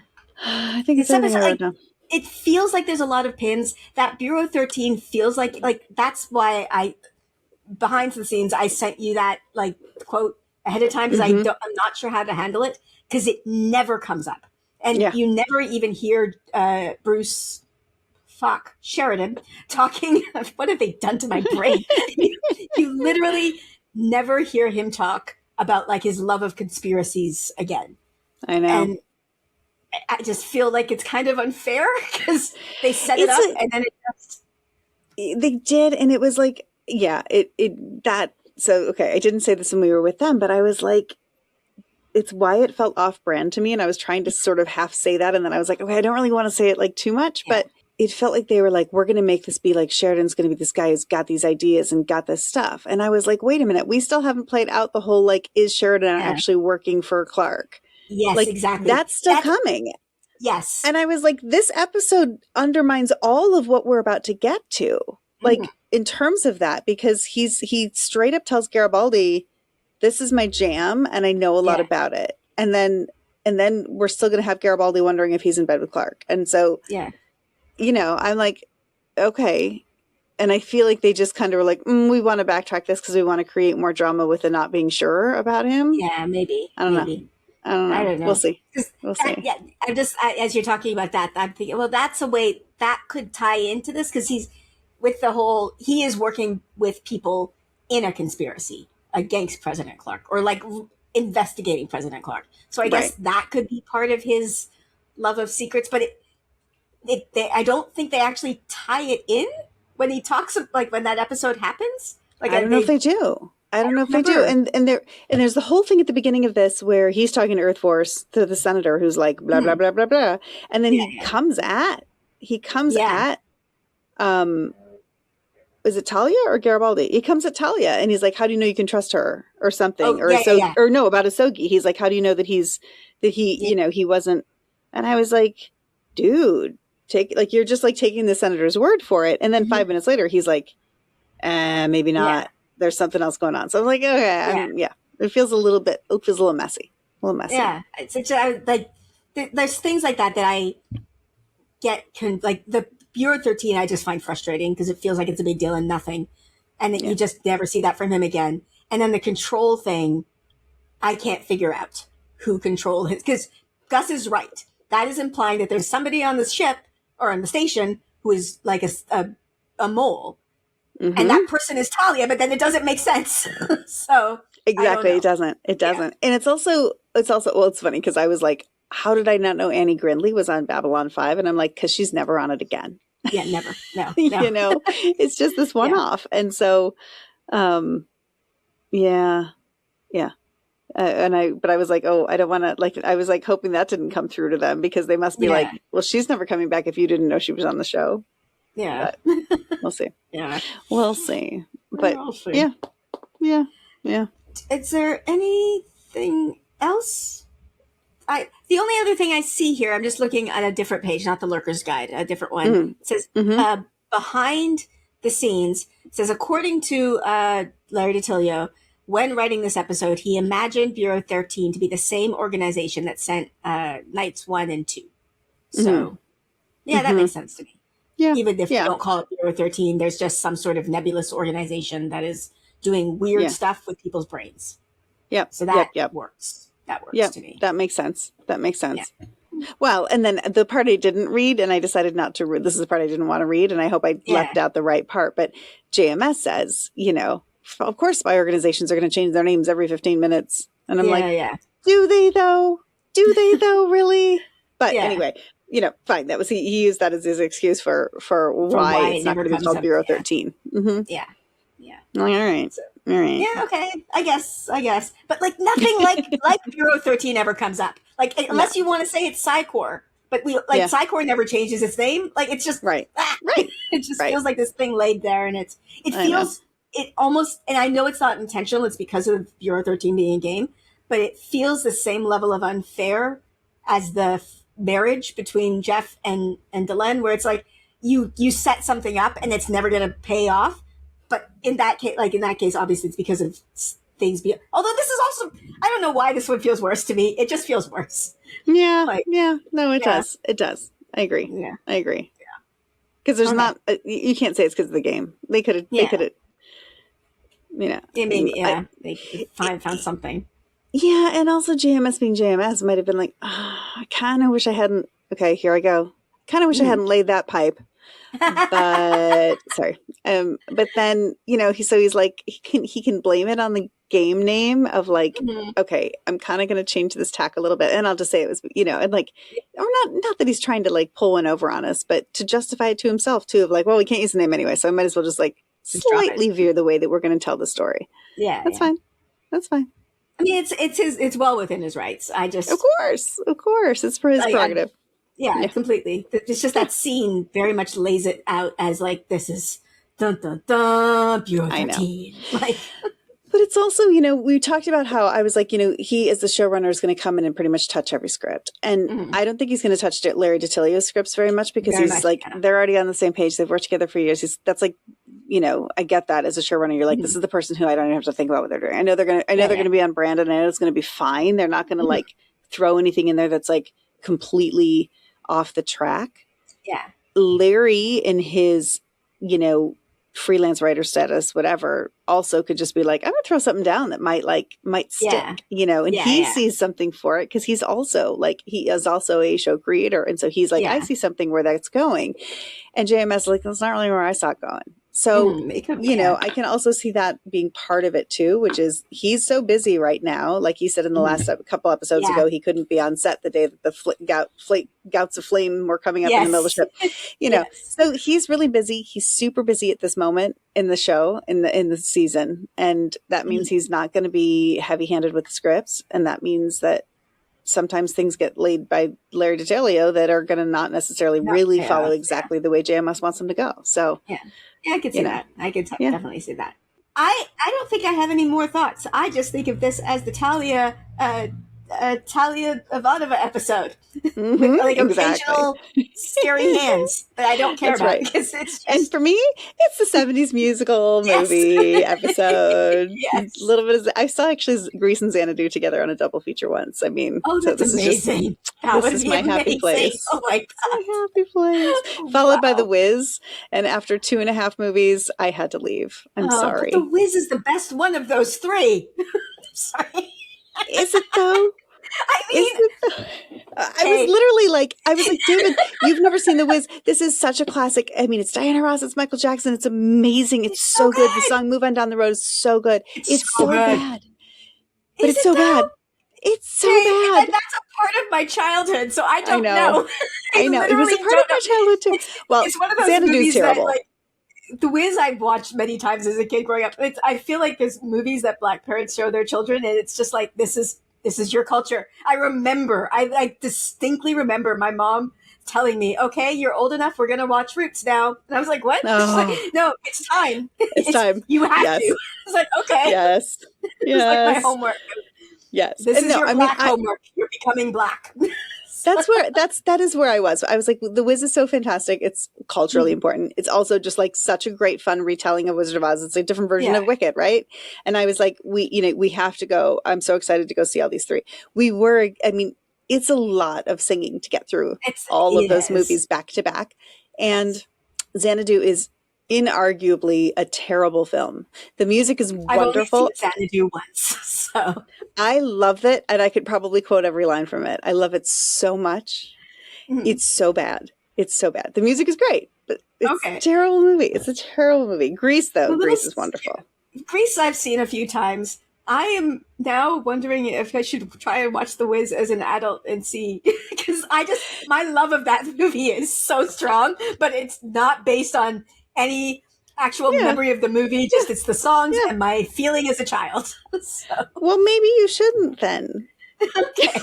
Speaker 2: think it's everything right now.
Speaker 1: It feels like there's a lot of pins. That Bureau 13 feels like that's why behind the scenes, I sent you that like quote ahead of time because I'm not sure how to handle it because it never comes up. And you never even hear Bruce Sheridan talking. What have they done to my brain? You literally never hear him talk about like his love of conspiracies again.
Speaker 2: I know.
Speaker 1: And I just feel like it's kind of unfair because they set it up and then it just...
Speaker 2: They did, and it was like, so, okay, I didn't say this when we were with them, but I was like, it's why it felt off-brand to me, and I was trying to sort of half say that, and then I was like, okay, I don't really want to say it like too much, but it felt like they were like, we're going to make this be like Sheridan's going to be this guy who's got these ideas and got this stuff. And I was like, wait a minute, we still haven't played out the whole, like, is Sheridan actually working for Clark?
Speaker 1: Yes,
Speaker 2: like,
Speaker 1: exactly.
Speaker 2: That's still coming.
Speaker 1: Yes.
Speaker 2: And I was like, this episode undermines all of what we're about to get to. Like, in terms of that, because he straight up tells Garibaldi, this is my jam and I know a lot about it. And then we're still going to have Garibaldi wondering if he's in bed with Clark. And so, I'm like, okay. And I feel like they just kind of were like, we want to backtrack this because we want to create more drama with the not being sure about him.
Speaker 1: Yeah, maybe.
Speaker 2: I don't know. I don't know. We'll see.
Speaker 1: Yeah, I'm just as you're talking about that, I'm thinking, well, that's a way that could tie into this because he is working with people in a conspiracy against President Clark or like investigating President Clark. So I guess that could be part of his love of secrets, but I don't think they actually tie it in when he talks like when that episode happens. Like
Speaker 2: I don't know if they do. I don't know if they do. And there's the whole thing at the beginning of this where he's talking to Earth Force to the senator who's like blah blah blah blah blah, and then he comes at is it Talia or Garibaldi? He comes at Talia and he's like, how do you know you can trust her or something? Or about Asogi. He's like, how do you know that he wasn't? And I was like, dude, you're just like taking the senator's word for it. And then 5 minutes later, he's like, maybe not. Yeah. There's something else going on. So I'm like, okay, it feels a little messy.
Speaker 1: Yeah. It's like, there's things like that I get, like the Bureau 13, I just find frustrating because it feels like it's a big deal and nothing. And then you just never see that from him again. And then the control thing, I can't figure out who controlled his, because Gus is right. That is implying that there's somebody on the ship or on the station who is like a mole. Mm-hmm. And that person is Talia, but then it doesn't make sense. So
Speaker 2: exactly. It doesn't. Yeah. And it's also, well, it's funny because I was like, how did I not know Annie Grindley was on Babylon 5? And I'm like, because she's never on it again.
Speaker 1: Yeah, never. No.
Speaker 2: It's just this one off. And so, yeah. But I was like, oh, I don't want to, like, I was like hoping that didn't come through to them because they must be like, well, she's never coming back if you didn't know she was on the show.
Speaker 1: Yeah.
Speaker 2: But we'll see.
Speaker 1: Yeah.
Speaker 2: We'll see. But yeah.
Speaker 1: Is there anything else? The only other thing I see here, I'm just looking at a different page, not the Lurker's Guide, a different one. Mm-hmm. It says, behind the scenes, it says, according to Larry DiTilio, when writing this episode, he imagined Bureau 13 to be the same organization that sent Knights 1 and 2. So, that makes sense to me. Yeah. Even if you don't call it Bureau 13, there's just some sort of nebulous organization that is doing weird stuff with people's brains.
Speaker 2: Yep.
Speaker 1: So that works. That works to me.
Speaker 2: That makes sense.
Speaker 1: Yeah.
Speaker 2: Well, and then the part I didn't read, and I decided not to read. This is the part I didn't want to read, and I hope I left out the right part. But JMS says, of course, spy organizations are going to change their names every 15 minutes. And I'm do they though? Do they though, really? But anyway, fine. That was he used that as his excuse for why it's not going to be called Bureau 13. Mm-hmm.
Speaker 1: Yeah.
Speaker 2: All right. All right.
Speaker 1: Yeah, okay. I guess. But like nothing like Bureau 13 ever comes up. Like unless you want to say it's Psi Corps. But Psi Corps never changes its name. Like it's just
Speaker 2: right.
Speaker 1: It just feels like this thing laid there, and it feels it almost. And I know it's not intentional. It's because of Bureau 13 being a game, but it feels the same level of unfair as the marriage between Jeff and Delenn, where it's like you set something up and it's never going to pay off. But in that case, obviously it's because of things. Although this is also, I don't know why this one feels worse to me. It just feels worse.
Speaker 2: Yeah. No, it does. It does. I agree. Yeah. I agree. Yeah. Because there's not, you can't say it's because of the game. They could have,
Speaker 1: they found something.
Speaker 2: Yeah. And also JMS being JMS might have been like, I kind of wish I hadn't, okay, here I go. Kind of wish I hadn't laid that pipe. But sorry. But then, he's like, he can blame it on the game name of like, okay, I'm kind of going to change this tack a little bit. And I'll just say it was, and like, or not that he's trying to like pull one over on us, but to justify it to himself too, of like, well, we can't use the name anyway. So I might as well just like slightly veer the way that we're going to tell the story.
Speaker 1: Yeah.
Speaker 2: That's fine. That's fine.
Speaker 1: I mean, it's well within his rights. Of
Speaker 2: course. It's for his prerogative.
Speaker 1: Yeah, completely. It's just that scene very much lays it out as like, this is dun dun dun, Bureau 13. Like,
Speaker 2: but it's also, we talked about how I was like, he as the showrunner is going to come in and pretty much touch every script. And I don't think he's going to touch Larry DiTilio's scripts very much because they're already on the same page. They've worked together for years. That's like, I get that as a showrunner. You're like, this is the person who I don't even have to think about what they're doing. I know they're going to be on brand and I know it's going to be fine. They're not going to like throw anything in there that's like completely off the track.
Speaker 1: Yeah.
Speaker 2: Larry in his, freelance writer status, whatever, also could just be like, I'm gonna throw something down that might stick, and he sees something for it because he's also like, he is also a show creator. And so he's like, I see something where that's going. And JMS like, that's not really where I saw it going. So, I can also see that being part of it too, which is he's so busy right now. Like he said in the last couple episodes ago, he couldn't be on set the day that the gouts of flame were coming up in the middle of the ship. So he's really busy. He's super busy at this moment in the show, in the season. And that means he's not going to be heavy handed with the scripts. And that means that sometimes things get laid by Larry DiTilio that are going to not necessarily really follow exactly the way JMS wants them to go. So,
Speaker 1: I could see that. I could definitely see that. I don't think I have any more thoughts. I just think of this as the Talia Ivanova episode with like occasional scary hands that I don't care about because it's just...
Speaker 2: And for me, it's the 70s musical movie episode. A little bit of, I saw actually Grease and Xanadu together on a double feature once. I mean,
Speaker 1: that's amazing.
Speaker 2: This is my happy place.
Speaker 1: Oh my God.
Speaker 2: My happy place. Followed by The Wiz. And after 2.5 movies, I had to leave. I'm sorry.
Speaker 1: But The Wiz is the best one of those three. Sorry.
Speaker 2: Is it though?
Speaker 1: I mean,
Speaker 2: I was like, David, you've never seen The Wiz. This is such a classic. I mean, it's Diana Ross, it's Michael Jackson. It's amazing. It's so good. The song Move On Down the Road is so good. It's so bad. But it's so bad. It's so bad.
Speaker 1: And that's a part of my childhood, so I don't know.
Speaker 2: I know. It was a part of my childhood too. Well,
Speaker 1: it's one of those movies terrible. That, like, The Wiz I've watched many times as a kid growing up. I feel like there's movies that Black parents show their children, and it's just like, this is your culture. I distinctly remember my mom telling me, okay, you're old enough, we're going to watch Roots now. And I was like, what? Like, no, it's time. It's time. You have to. It's like, okay.
Speaker 2: Yes.
Speaker 1: It's like my homework.
Speaker 2: Yes.
Speaker 1: This is your Black homework. You're becoming Black.
Speaker 2: That is where I was. I was like, The Wiz is so fantastic. It's culturally important. It's also just like such a great fun retelling of Wizard of Oz. It's a different version of Wicked, right? And I was like, we have to go. I'm so excited to go see all these three. It's a lot of singing to get through all of those movies back to back. And Xanadu is inarguably a terrible film. The music is wonderful.
Speaker 1: I've only seen Xanadu once, so
Speaker 2: I love it, and I could probably quote every line from it. I love it so much. Mm-hmm. It's so bad. It's so bad. The music is great, but it's a terrible movie. It's a terrible movie. Grease, though. Grease is wonderful.
Speaker 1: Grease I've seen a few times. I am now wondering if I should try and watch The Wiz as an adult and see, because my love of that movie is so strong, but it's not based on any actual memory of the movie, just it's the songs and my feeling as a child. So.
Speaker 2: Well, maybe you shouldn't then.
Speaker 1: Okay.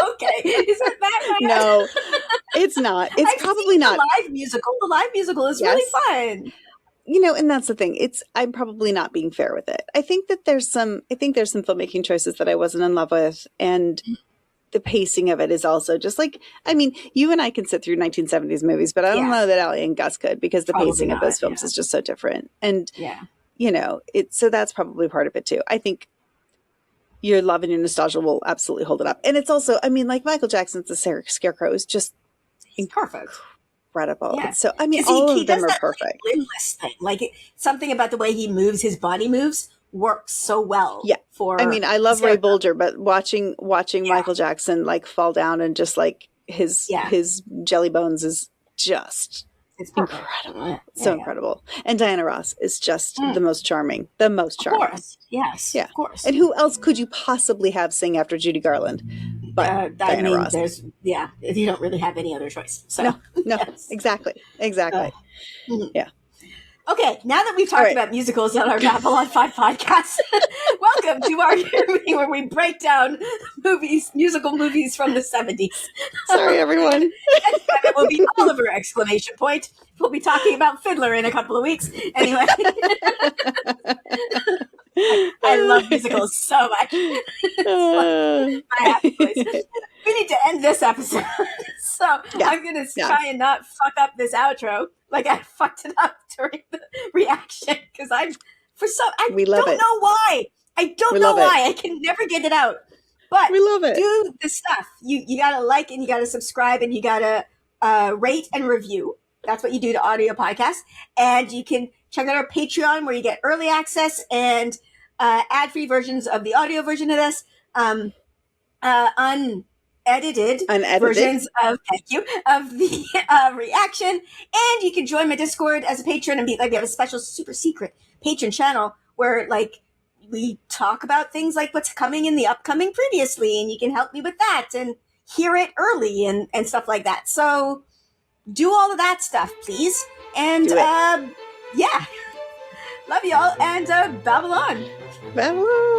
Speaker 1: Okay. Is it that bad?
Speaker 2: No, it's not. It's probably not.
Speaker 1: The live musical is really fun.
Speaker 2: And that's the thing. I'm probably not being fair with it. I think there's some filmmaking choices that I wasn't in love with, and the pacing of it is also just like, I mean, you and I can sit through 1970s movies, but I don't know that Ali and Gus could, because the pacing of those films is just so different. And, so that's probably part of it too. I think your love and your nostalgia will absolutely hold it up. And it's also, I mean, like Michael Jackson's The Scarecrow is just
Speaker 1: perfect.
Speaker 2: Incredible. Yeah. So, I mean, all of them are perfect.
Speaker 1: Limbless thing. Like something about the way he moves, his body moves, works so well.
Speaker 2: Yeah. I mean, I love Ray Bolger, but watching Michael Jackson like fall down and just like his jelly bones is just incredible. So incredible. And Diana Ross is just the most charming. Of course. Yes. Yeah. Of course. And who else could you possibly have sing after Judy Garland? But Diana Ross.
Speaker 1: You don't really have any other choice. So
Speaker 2: no, exactly. Yeah.
Speaker 1: Okay, now that we've talked about musicals on our Babble On 5 podcast, welcome to our movie where we break down musical movies from the 70s.
Speaker 2: Sorry, everyone.
Speaker 1: It will be Oliver! Exclamation point. We'll be talking about Fiddler in a couple of weeks. Anyway. I love musicals so much. My happy place. We need to end this episode. So I'm going to try and not fuck up this outro like I fucked it up during the reaction, because I don't know why. I don't know why. I can never get it out. But
Speaker 2: we love it.
Speaker 1: Do the stuff. You got to like and you got to subscribe and you got to rate and review. That's what you do to audio podcasts. And you can check out our Patreon where you get early access and ad-free versions of the audio version of this, unedited versions of the reaction. And you can join my Discord as a patron and we have a special super secret patron channel where we talk about things like what's coming in the upcoming previously, and you can help me with that and hear it early and stuff like that. So do all of that stuff, please. And love y'all, and Babble On.
Speaker 2: Babble On.